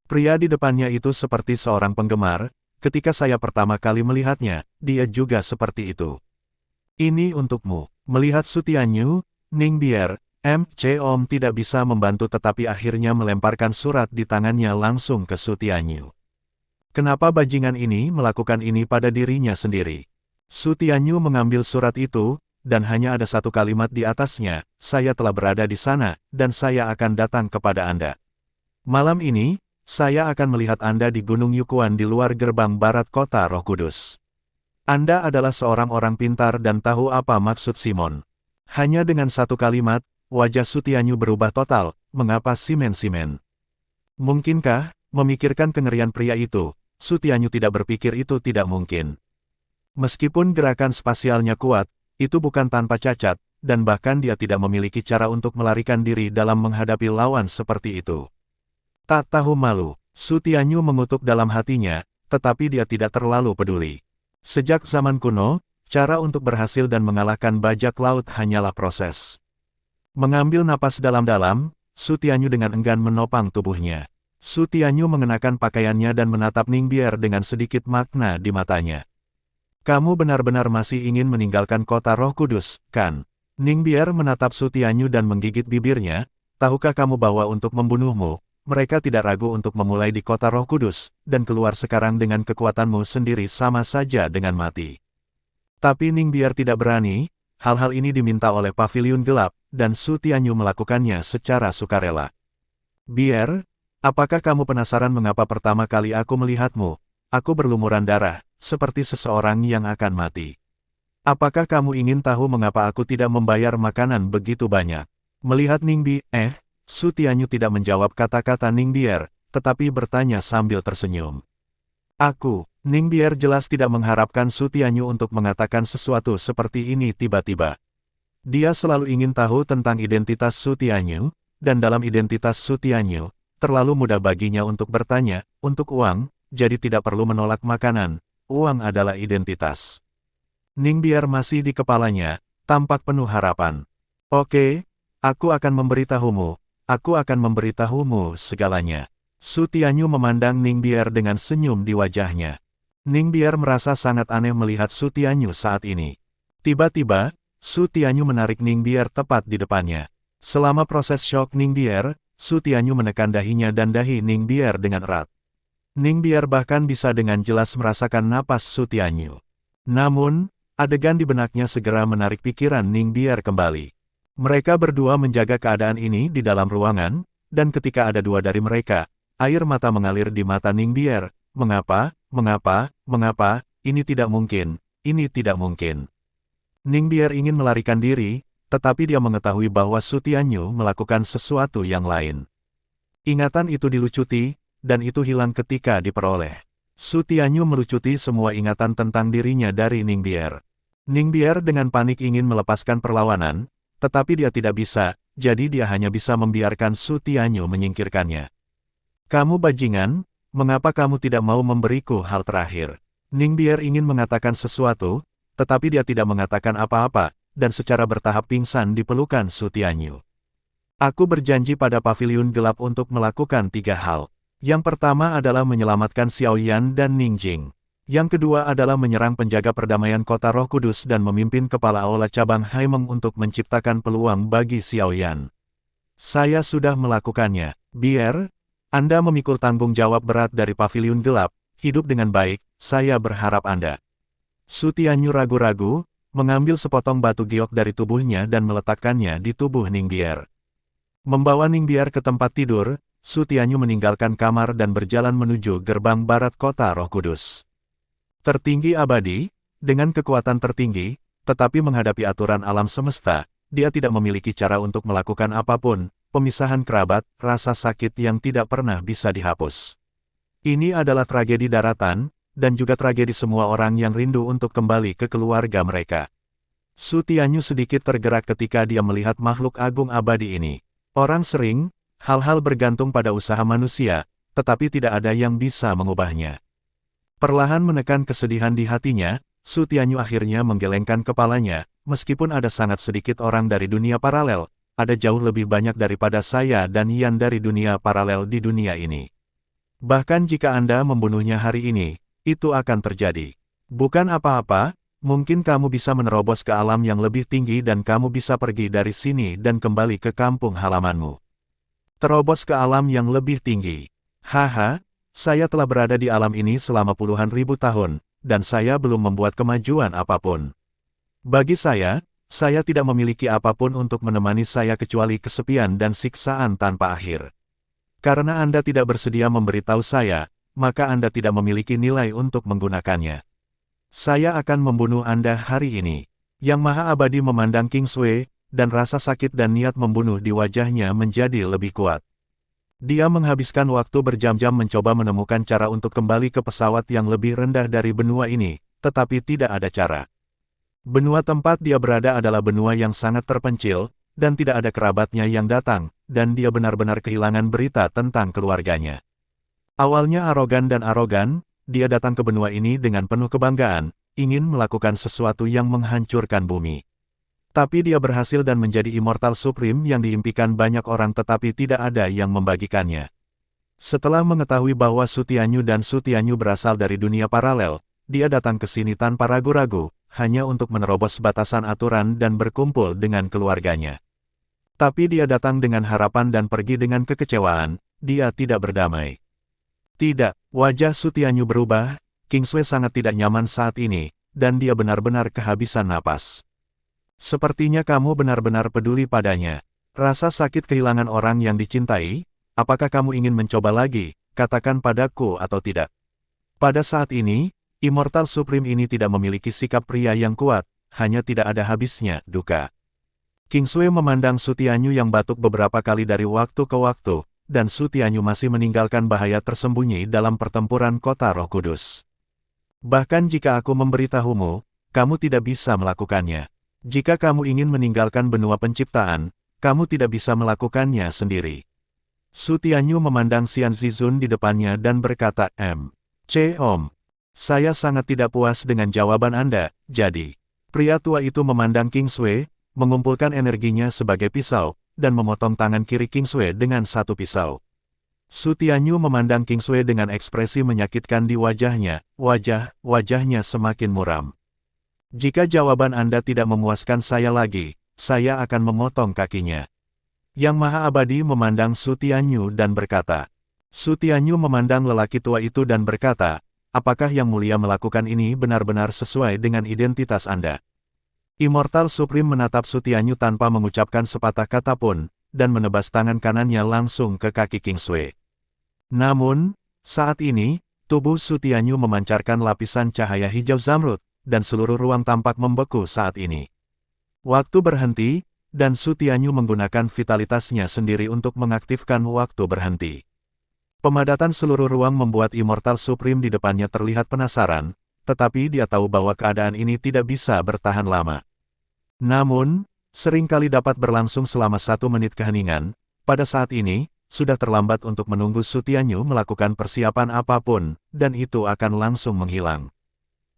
Pria di depannya itu seperti seorang penggemar, ketika saya pertama kali melihatnya, dia juga seperti itu. Ini untukmu. Melihat Su Tianyu, Ningbiar, Om tidak bisa membantu tetapi akhirnya melemparkan surat di tangannya langsung ke Su Tianyu. Kenapa bajingan ini melakukan ini pada dirinya sendiri? Su Tianyu mengambil surat itu, dan hanya ada satu kalimat di atasnya, saya telah berada di sana, dan saya akan datang kepada Anda. Malam ini, saya akan melihat Anda di Gunung Yukuan di luar gerbang barat kota Roh Kudus. Anda adalah seorang orang pintar dan tahu apa maksud Simon. Hanya dengan satu kalimat, wajah Su Tianyu berubah total, mengapa simen-simen? Mungkinkah, memikirkan kengerian pria itu, Su Tianyu tidak berpikir itu tidak mungkin. Meskipun gerakan spasialnya kuat, itu bukan tanpa cacat, dan bahkan dia tidak memiliki cara untuk melarikan diri dalam menghadapi lawan seperti itu. Tak tahu malu, Su Tianyu mengutuk dalam hatinya, tetapi dia tidak terlalu peduli. Sejak zaman kuno, cara untuk berhasil dan mengalahkan bajak laut hanyalah proses. Mengambil napas dalam-dalam, Su Tianyu dengan enggan menopang tubuhnya. Su Tianyu mengenakan pakaiannya dan menatap Ningbiar dengan sedikit makna di matanya. Kamu benar-benar masih ingin meninggalkan kota Roh Kudus, kan? Ningbiar menatap Su Tianyu dan menggigit bibirnya, tahukah kamu bahwa untuk membunuhmu, mereka tidak ragu untuk memulai di kota Roh Kudus, dan keluar sekarang dengan kekuatanmu sendiri sama saja dengan mati. Tapi Ningbiar tidak berani, hal-hal ini diminta oleh Paviliun Gelap, dan Su Tianyu melakukannya secara sukarela. Biar, apakah kamu penasaran mengapa pertama kali aku melihatmu, aku berlumuran darah, seperti seseorang yang akan mati? Apakah kamu ingin tahu mengapa aku tidak membayar makanan begitu banyak? Melihat Su Tianyu tidak menjawab kata-kata Ningbiar, tetapi bertanya sambil tersenyum. Ningbiar jelas tidak mengharapkan Su Tianyu untuk mengatakan sesuatu seperti ini tiba-tiba. Dia selalu ingin tahu tentang identitas Su Tianyu, dan dalam identitas Su Tianyu, terlalu mudah baginya untuk bertanya, untuk uang, jadi tidak perlu menolak makanan, uang adalah identitas. Ningbiar masih di kepalanya, tampak penuh harapan. Oke, aku akan memberitahumu, Aku akan memberitahumu segalanya. Su Tianyu memandang Ningbier dengan senyum di wajahnya. Ningbier merasa sangat aneh melihat Su Tianyu saat ini. Tiba-tiba, Su Tianyu menarik Ningbier tepat di depannya. Selama proses syok Ningbier, Su Tianyu menekan dahinya dan dahi Ningbier dengan erat. Ningbier bahkan bisa dengan jelas merasakan napas Su Tianyu. Namun, adegan di benaknya segera menarik pikiran Ningbier kembali. Mereka berdua menjaga keadaan ini di dalam ruangan, dan ketika ada dua dari mereka, air mata mengalir di mata Ningbier. Mengapa, ini tidak mungkin, ini tidak mungkin. Ningbier ingin melarikan diri, tetapi dia mengetahui bahwa Su Tianyu melakukan sesuatu yang lain. Ingatan itu dilucuti, dan itu hilang ketika diperoleh. Su Tianyu melucuti semua ingatan tentang dirinya dari Ningbier. Ningbier dengan panik ingin melepaskan perlawanan, tetapi dia tidak bisa, jadi dia hanya bisa membiarkan Su Tianyu menyingkirkannya. Kamu bajingan, mengapa kamu tidak mau memberiku hal terakhir? Ningbier ingin mengatakan sesuatu, tetapi dia tidak mengatakan apa-apa, dan secara bertahap pingsan di pelukan Su Tianyu. Aku berjanji pada paviliun gelap untuk melakukan 3 hal. Yang pertama adalah menyelamatkan Xiaoyan dan Ningjing. Yang kedua adalah menyerang penjaga perdamaian kota Roh Kudus dan memimpin kepala aula cabang Haimeng untuk menciptakan peluang bagi Xiaoyan. Saya sudah melakukannya. Biar Anda memikul tanggung jawab berat dari paviliun gelap, hidup dengan baik, saya berharap Anda. Su Tianyu ragu-ragu, mengambil sepotong batu giok dari tubuhnya dan meletakkannya di tubuh Ningbier. Membawa Ningbier ke tempat tidur, Su Tianyu meninggalkan kamar dan berjalan menuju gerbang barat kota Roh Kudus. Tertinggi abadi, dengan kekuatan tertinggi, tetapi menghadapi aturan alam semesta, dia tidak memiliki cara untuk melakukan apapun, pemisahan kerabat, rasa sakit yang tidak pernah bisa dihapus. Ini adalah tragedi daratan, dan juga tragedi semua orang yang rindu untuk kembali ke keluarga mereka. Su Tianyu sedikit tergerak ketika dia melihat makhluk agung abadi ini. Orang sering, hal-hal bergantung pada usaha manusia, tetapi tidak ada yang bisa mengubahnya. Perlahan menekan kesedihan di hatinya, Su Tianyu akhirnya menggelengkan kepalanya, meskipun ada sangat sedikit orang dari dunia paralel, ada jauh lebih banyak daripada saya dan Yan dari dunia paralel di dunia ini. Bahkan jika Anda membunuhnya hari ini, itu akan terjadi. Bukan apa-apa, mungkin kamu bisa menerobos ke alam yang lebih tinggi dan kamu bisa pergi dari sini dan kembali ke kampung halamanmu. Terobos ke alam yang lebih tinggi. Haha. Saya telah berada di alam ini selama puluhan ribu tahun, dan saya belum membuat kemajuan apapun. Bagi saya tidak memiliki apapun untuk menemani saya kecuali kesepian dan siksaan tanpa akhir. Karena Anda tidak bersedia memberitahu saya, maka Anda tidak memiliki nilai untuk menggunakannya. Saya akan membunuh Anda hari ini. Yang Maha Abadi memandang King Sui, dan rasa sakit dan niat membunuh di wajahnya menjadi lebih kuat. Dia menghabiskan waktu berjam-jam mencoba menemukan cara untuk kembali ke pesawat yang lebih rendah dari benua ini, tetapi tidak ada cara. Benua tempat dia berada adalah benua yang sangat terpencil, dan tidak ada kerabatnya yang datang, dan dia benar-benar kehilangan berita tentang keluarganya. Awalnya arogan, dia datang ke benua ini dengan penuh kebanggaan, ingin melakukan sesuatu yang menghancurkan bumi. Tapi dia berhasil dan menjadi Immortal Supreme yang diimpikan banyak orang tetapi tidak ada yang membagikannya. Setelah mengetahui bahwa Su Tianyu dan Su Tianyu berasal dari dunia paralel, dia datang ke sini tanpa ragu-ragu, hanya untuk menerobos batasan aturan dan berkumpul dengan keluarganya. Tapi dia datang dengan harapan dan pergi dengan kekecewaan, dia tidak berdamai. Tidak, wajah Su Tianyu berubah, King Sui sangat tidak nyaman saat ini, dan dia benar-benar kehabisan napas. Sepertinya kamu benar-benar peduli padanya. Rasa sakit kehilangan orang yang dicintai, apakah kamu ingin mencoba lagi, katakan padaku atau tidak. Pada saat ini, Immortal Supreme ini tidak memiliki sikap pria yang kuat, hanya tidak ada habisnya, duka. King Sui memandang Su Tianyu yang batuk beberapa kali dari waktu ke waktu, dan Su Tianyu masih meninggalkan bahaya tersembunyi dalam pertempuran kota Roh Kudus. Bahkan jika aku memberitahumu, kamu tidak bisa melakukannya. Jika kamu ingin meninggalkan benua penciptaan, kamu tidak bisa melakukannya sendiri. Su Tianyu memandang Xian Zizun di depannya dan berkata, Om, saya sangat tidak puas dengan jawaban Anda, jadi. Pria tua itu memandang King Sui, mengumpulkan energinya sebagai pisau, dan memotong tangan kiri King Sui dengan satu pisau. Su Tianyu memandang King Sui dengan ekspresi menyakitkan di wajahnya, wajahnya semakin muram. Jika jawaban Anda tidak memuaskan saya lagi, saya akan memotong kakinya. Yang Maha Abadi memandang Su Tianyu dan berkata. Su Tianyu memandang lelaki tua itu dan berkata, apakah Yang Mulia melakukan ini benar-benar sesuai dengan identitas Anda? Immortal Supreme menatap Su Tianyu tanpa mengucapkan sepatah kata pun, dan menebas tangan kanannya langsung ke kaki King Sui. Namun, saat ini, tubuh Su Tianyu memancarkan lapisan cahaya hijau zamrud, dan seluruh ruang tampak membeku saat ini. Waktu berhenti, dan Su Tianyu menggunakan vitalitasnya sendiri untuk mengaktifkan waktu berhenti. Pemadatan seluruh ruang membuat Immortal Supreme di depannya terlihat penasaran, tetapi dia tahu bahwa keadaan ini tidak bisa bertahan lama. Namun, seringkali dapat berlangsung selama 1 menit keheningan. Pada saat ini, sudah terlambat untuk menunggu Su Tianyu melakukan persiapan apapun, dan itu akan langsung menghilang.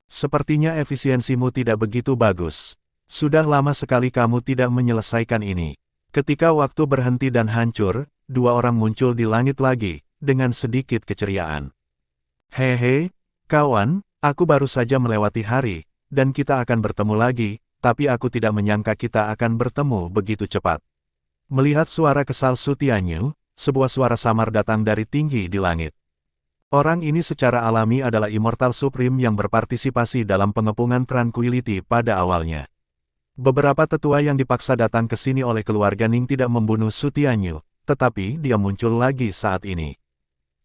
Sepertinya efisiensimu tidak begitu bagus. Sudah lama sekali kamu tidak menyelesaikan ini. Ketika waktu berhenti dan hancur, 2 orang muncul di langit lagi, dengan sedikit keceriaan. Hehe, kawan, aku baru saja melewati hari, dan kita akan bertemu lagi, tapi aku tidak menyangka kita akan bertemu begitu cepat. Melihat suara kesal Su Tianyu, sebuah suara samar datang dari tinggi di langit. Orang ini secara alami adalah Immortal Supreme yang berpartisipasi dalam pengepungan Tranquility pada awalnya. Beberapa tetua yang dipaksa datang ke sini oleh keluarga Ning tidak membunuh Su Tianyu, tetapi dia muncul lagi saat ini.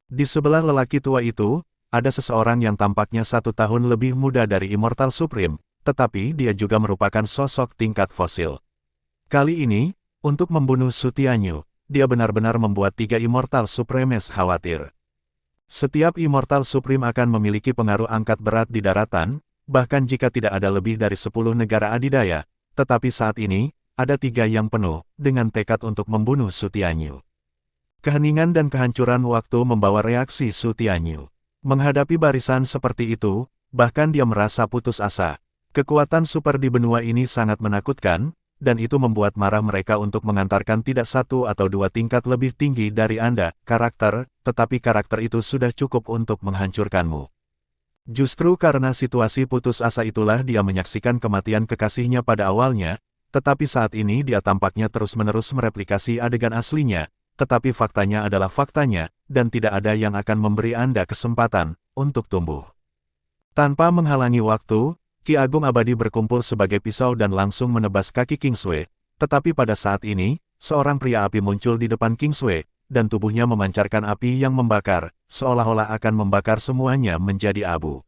Di sebelah lelaki tua itu, ada seseorang yang tampaknya 1 tahun lebih muda dari Immortal Supreme, tetapi dia juga merupakan sosok tingkat fosil. Kali ini, untuk membunuh Su Tianyu, dia benar-benar membuat 3 Immortal Supremes khawatir. Setiap Immortal Supreme akan memiliki pengaruh angkat berat di daratan, bahkan jika tidak ada lebih dari 10 negara adidaya. Tetapi saat ini, ada 3 yang penuh, dengan tekad untuk membunuh Su Tianyu. Keheningan dan kehancuran waktu membawa reaksi Su Tianyu. Menghadapi barisan seperti itu, bahkan dia merasa putus asa. Kekuatan super di benua ini sangat menakutkan, dan itu membuat marah mereka untuk mengantarkan tidak 1 atau 2 tingkat lebih tinggi dari Anda, karakter, tetapi karakter itu sudah cukup untuk menghancurkanmu. Justru karena situasi putus asa itulah dia menyaksikan kematian kekasihnya pada awalnya, tetapi saat ini dia tampaknya terus-menerus mereplikasi adegan aslinya, tetapi faktanya adalah faktanya, dan tidak ada yang akan memberi Anda kesempatan untuk tumbuh. Tanpa menghalangi waktu, Ki Agung Abadi berkumpul sebagai pisau dan langsung menebas kaki King Sui, tetapi pada saat ini, seorang pria api muncul di depan King Sui, dan tubuhnya memancarkan api yang membakar, seolah-olah akan membakar semuanya menjadi abu.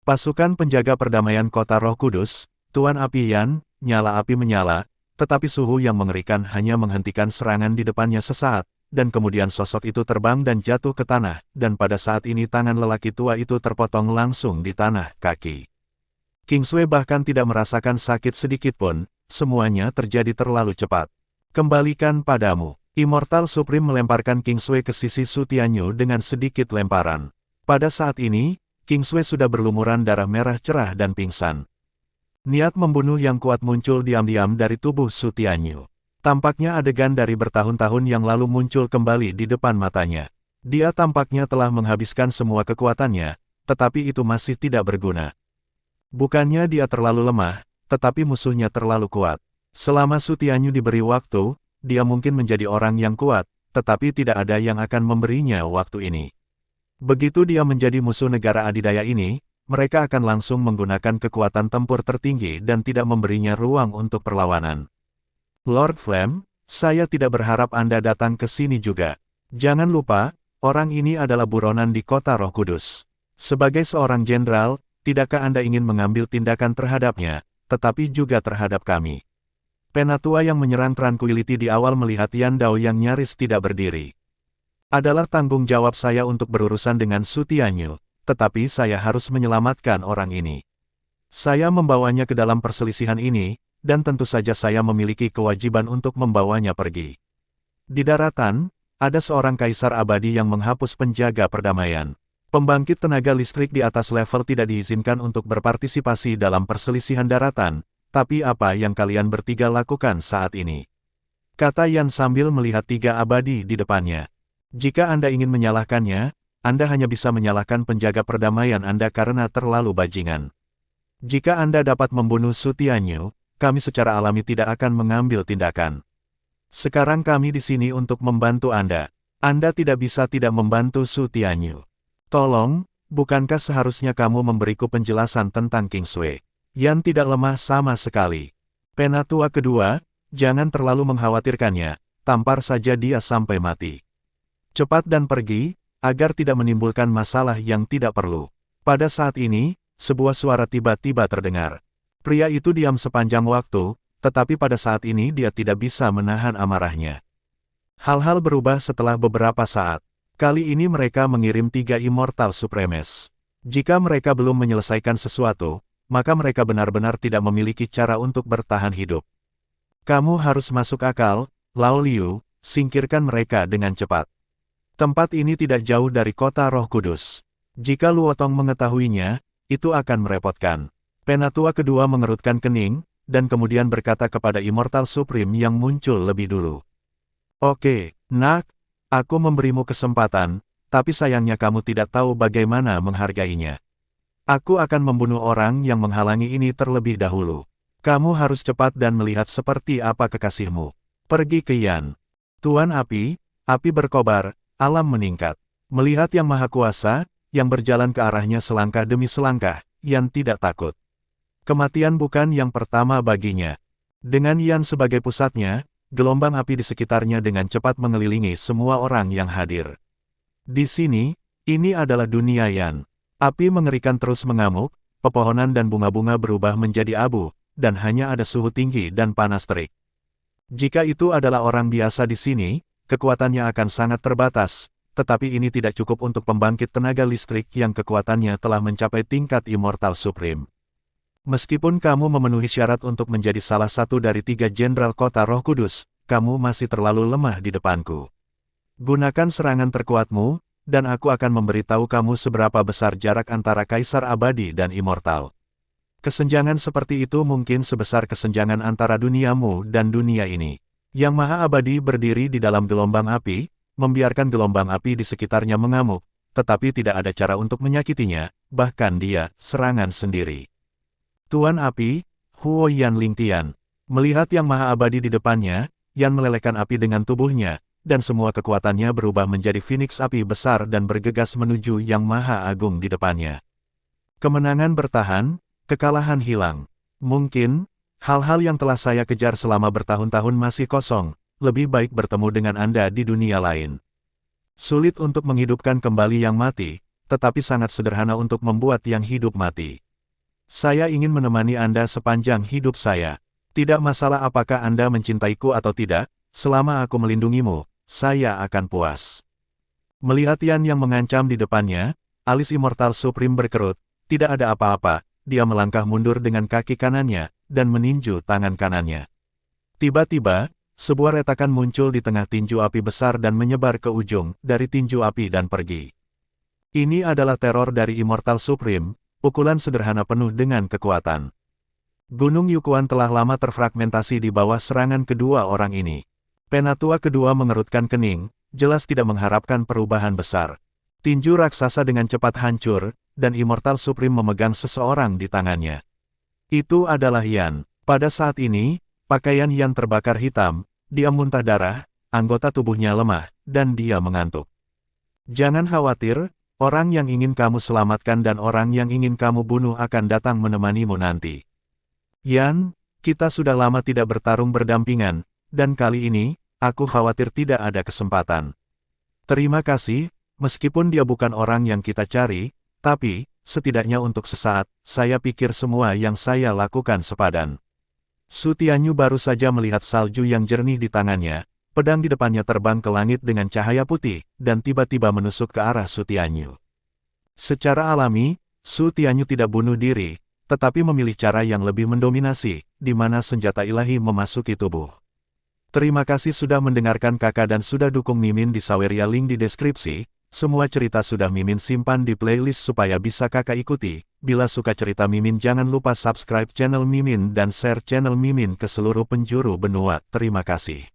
Pasukan penjaga perdamaian kota Roh Kudus, Tuan Api Yan, nyala api menyala, tetapi suhu yang mengerikan hanya menghentikan serangan di depannya sesaat, dan kemudian sosok itu terbang dan jatuh ke tanah, dan pada saat ini tangan lelaki tua itu terpotong langsung di tanah kaki. King Sui bahkan tidak merasakan sakit sedikit pun, semuanya terjadi terlalu cepat. Kembalikan padamu. Immortal Supreme melemparkan King Sui ke sisi Su Tianyu dengan sedikit lemparan. Pada saat ini, King Sui sudah berlumuran darah merah cerah dan pingsan. Niat membunuh yang kuat muncul diam-diam dari tubuh Su Tianyu. Tampaknya adegan dari bertahun-tahun yang lalu muncul kembali di depan matanya. Dia tampaknya telah menghabiskan semua kekuatannya, tetapi itu masih tidak berguna. Bukannya dia terlalu lemah, tetapi musuhnya terlalu kuat. Selama Su Tianyu diberi waktu, dia mungkin menjadi orang yang kuat, tetapi tidak ada yang akan memberinya waktu ini. Begitu dia menjadi musuh negara adidaya ini, mereka akan langsung menggunakan kekuatan tempur tertinggi dan tidak memberinya ruang untuk perlawanan. Lord Flame, saya tidak berharap Anda datang ke sini juga. Jangan lupa, orang ini adalah buronan di kota Roh Kudus. Sebagai seorang jenderal, tidakkah Anda ingin mengambil tindakan terhadapnya, tetapi juga terhadap kami? Penatua yang menyerang Tranquility di awal melihat Yan Dao yang nyaris tidak berdiri. Adalah tanggung jawab saya untuk berurusan dengan Su Tianyu, tetapi saya harus menyelamatkan orang ini. Saya membawanya ke dalam perselisihan ini, dan tentu saja saya memiliki kewajiban untuk membawanya pergi. Di daratan, ada seorang kaisar abadi yang menghapus penjaga perdamaian. Pembangkit tenaga listrik di atas level tidak diizinkan untuk berpartisipasi dalam perselisihan daratan, Tapi apa yang kalian bertiga lakukan saat ini? Kata Yan sambil melihat 3 abadi di depannya. Jika Anda ingin menyalahkannya, Anda hanya bisa menyalahkan penjaga perdamaian Anda karena terlalu bajingan. Jika Anda dapat membunuh Su Tianyu, kami secara alami tidak akan mengambil tindakan. Sekarang kami di sini untuk membantu Anda. Anda tidak bisa tidak membantu Su Tianyu. Tolong, bukankah seharusnya kamu memberiku penjelasan tentang King Sui? Yan tidak lemah sama sekali. Penatua kedua, jangan terlalu mengkhawatirkannya, tampar saja dia sampai mati. Cepat dan pergi, agar tidak menimbulkan masalah yang tidak perlu. Pada saat ini, sebuah suara tiba-tiba terdengar. Pria itu diam sepanjang waktu, tetapi pada saat ini dia tidak bisa menahan amarahnya. Hal-hal berubah setelah beberapa saat. Kali ini mereka mengirim 3 Immortal Supremes. Jika mereka belum menyelesaikan sesuatu, maka mereka benar-benar tidak memiliki cara untuk bertahan hidup. Kamu harus masuk akal, Lao Liu, singkirkan mereka dengan cepat. Tempat ini tidak jauh dari kota Roh Kudus. Jika Luotong mengetahuinya, itu akan merepotkan. Penatua kedua mengerutkan kening, dan kemudian berkata kepada Immortal Supreme yang muncul lebih dulu. Oke, nak, aku memberimu kesempatan, tapi sayangnya kamu tidak tahu bagaimana menghargainya. Aku akan membunuh orang yang menghalangi ini terlebih dahulu. Kamu harus cepat dan melihat seperti apa kekasihmu. Pergi ke Yan. Tuan Api, api berkobar, alam meningkat. Melihat Yang Maha Kuasa, yang berjalan ke arahnya selangkah demi selangkah, Yan tidak takut. Kematian bukan yang pertama baginya. Dengan Yan sebagai pusatnya, gelombang api di sekitarnya dengan cepat mengelilingi semua orang yang hadir. Di sini, ini adalah dunia Yan. Api mengerikan terus mengamuk, pepohonan dan bunga-bunga berubah menjadi abu, dan hanya ada suhu tinggi dan panas terik. Jika itu adalah orang biasa di sini, kekuatannya akan sangat terbatas, tetapi ini tidak cukup untuk pembangkit tenaga listrik yang kekuatannya telah mencapai tingkat Immortal Supreme. Meskipun kamu memenuhi syarat untuk menjadi salah satu dari 3 jenderal kota Roh Kudus, kamu masih terlalu lemah di depanku. Gunakan serangan terkuatmu, dan aku akan memberitahu kamu seberapa besar jarak antara Kaisar Abadi dan Immortal. Kesenjangan seperti itu mungkin sebesar kesenjangan antara duniamu dan dunia ini. Yang Maha Abadi berdiri di dalam gelombang api, membiarkan gelombang api di sekitarnya mengamuk, tetapi tidak ada cara untuk menyakitinya, bahkan dia, serangan sendiri. Tuan Api, Huo Yan Lingtian. Melihat Yang Maha Abadi di depannya, Yan melelehkan api dengan tubuhnya, dan semua kekuatannya berubah menjadi Phoenix api besar dan bergegas menuju Yang Maha Agung di depannya. Kemenangan bertahan, kekalahan hilang. Mungkin, hal-hal yang telah saya kejar selama bertahun-tahun masih kosong, lebih baik bertemu dengan Anda di dunia lain. Sulit untuk menghidupkan kembali yang mati, tetapi sangat sederhana untuk membuat yang hidup mati. Saya ingin menemani Anda sepanjang hidup saya. Tidak masalah apakah Anda mencintaiku atau tidak, selama aku melindungimu, saya akan puas. Melihat Yan yang mengancam di depannya, alis Immortal Supreme berkerut, tidak ada apa-apa, dia melangkah mundur dengan kaki kanannya, dan meninju tangan kanannya. Tiba-tiba, sebuah retakan muncul di tengah tinju api besar dan menyebar ke ujung dari tinju api dan pergi. Ini adalah teror dari Immortal Supreme, pukulan sederhana penuh dengan kekuatan. Gunung Yukuan telah lama terfragmentasi di bawah serangan kedua orang ini. Penatua kedua mengerutkan kening, jelas tidak mengharapkan perubahan besar. Tinju raksasa dengan cepat hancur, dan Immortal Supreme memegang seseorang di tangannya. Itu adalah Yan. Pada saat ini, pakaian Yan terbakar hitam, dia muntah darah, anggota tubuhnya lemah, dan dia mengantuk. Jangan khawatir, orang yang ingin kamu selamatkan dan orang yang ingin kamu bunuh akan datang menemanimu nanti. Yan, kita sudah lama tidak bertarung berdampingan, dan kali ini, aku khawatir tidak ada kesempatan. Terima kasih, meskipun dia bukan orang yang kita cari, tapi, setidaknya untuk sesaat, saya pikir semua yang saya lakukan sepadan. Su Tianyu baru saja melihat salju yang jernih di tangannya, pedang di depannya terbang ke langit dengan cahaya putih, dan tiba-tiba menusuk ke arah Su Tianyu. Secara alami, Su Tianyu tidak bunuh diri, tetapi memilih cara yang lebih mendominasi, di mana senjata ilahi memasuki tubuh. Terima kasih sudah mendengarkan kakak dan sudah dukung Mimin di Saweria link di deskripsi. Semua cerita sudah Mimin simpan di playlist supaya bisa kakak ikuti. Bila suka cerita Mimin jangan lupa subscribe channel Mimin dan share channel Mimin ke seluruh penjuru benua. Terima kasih.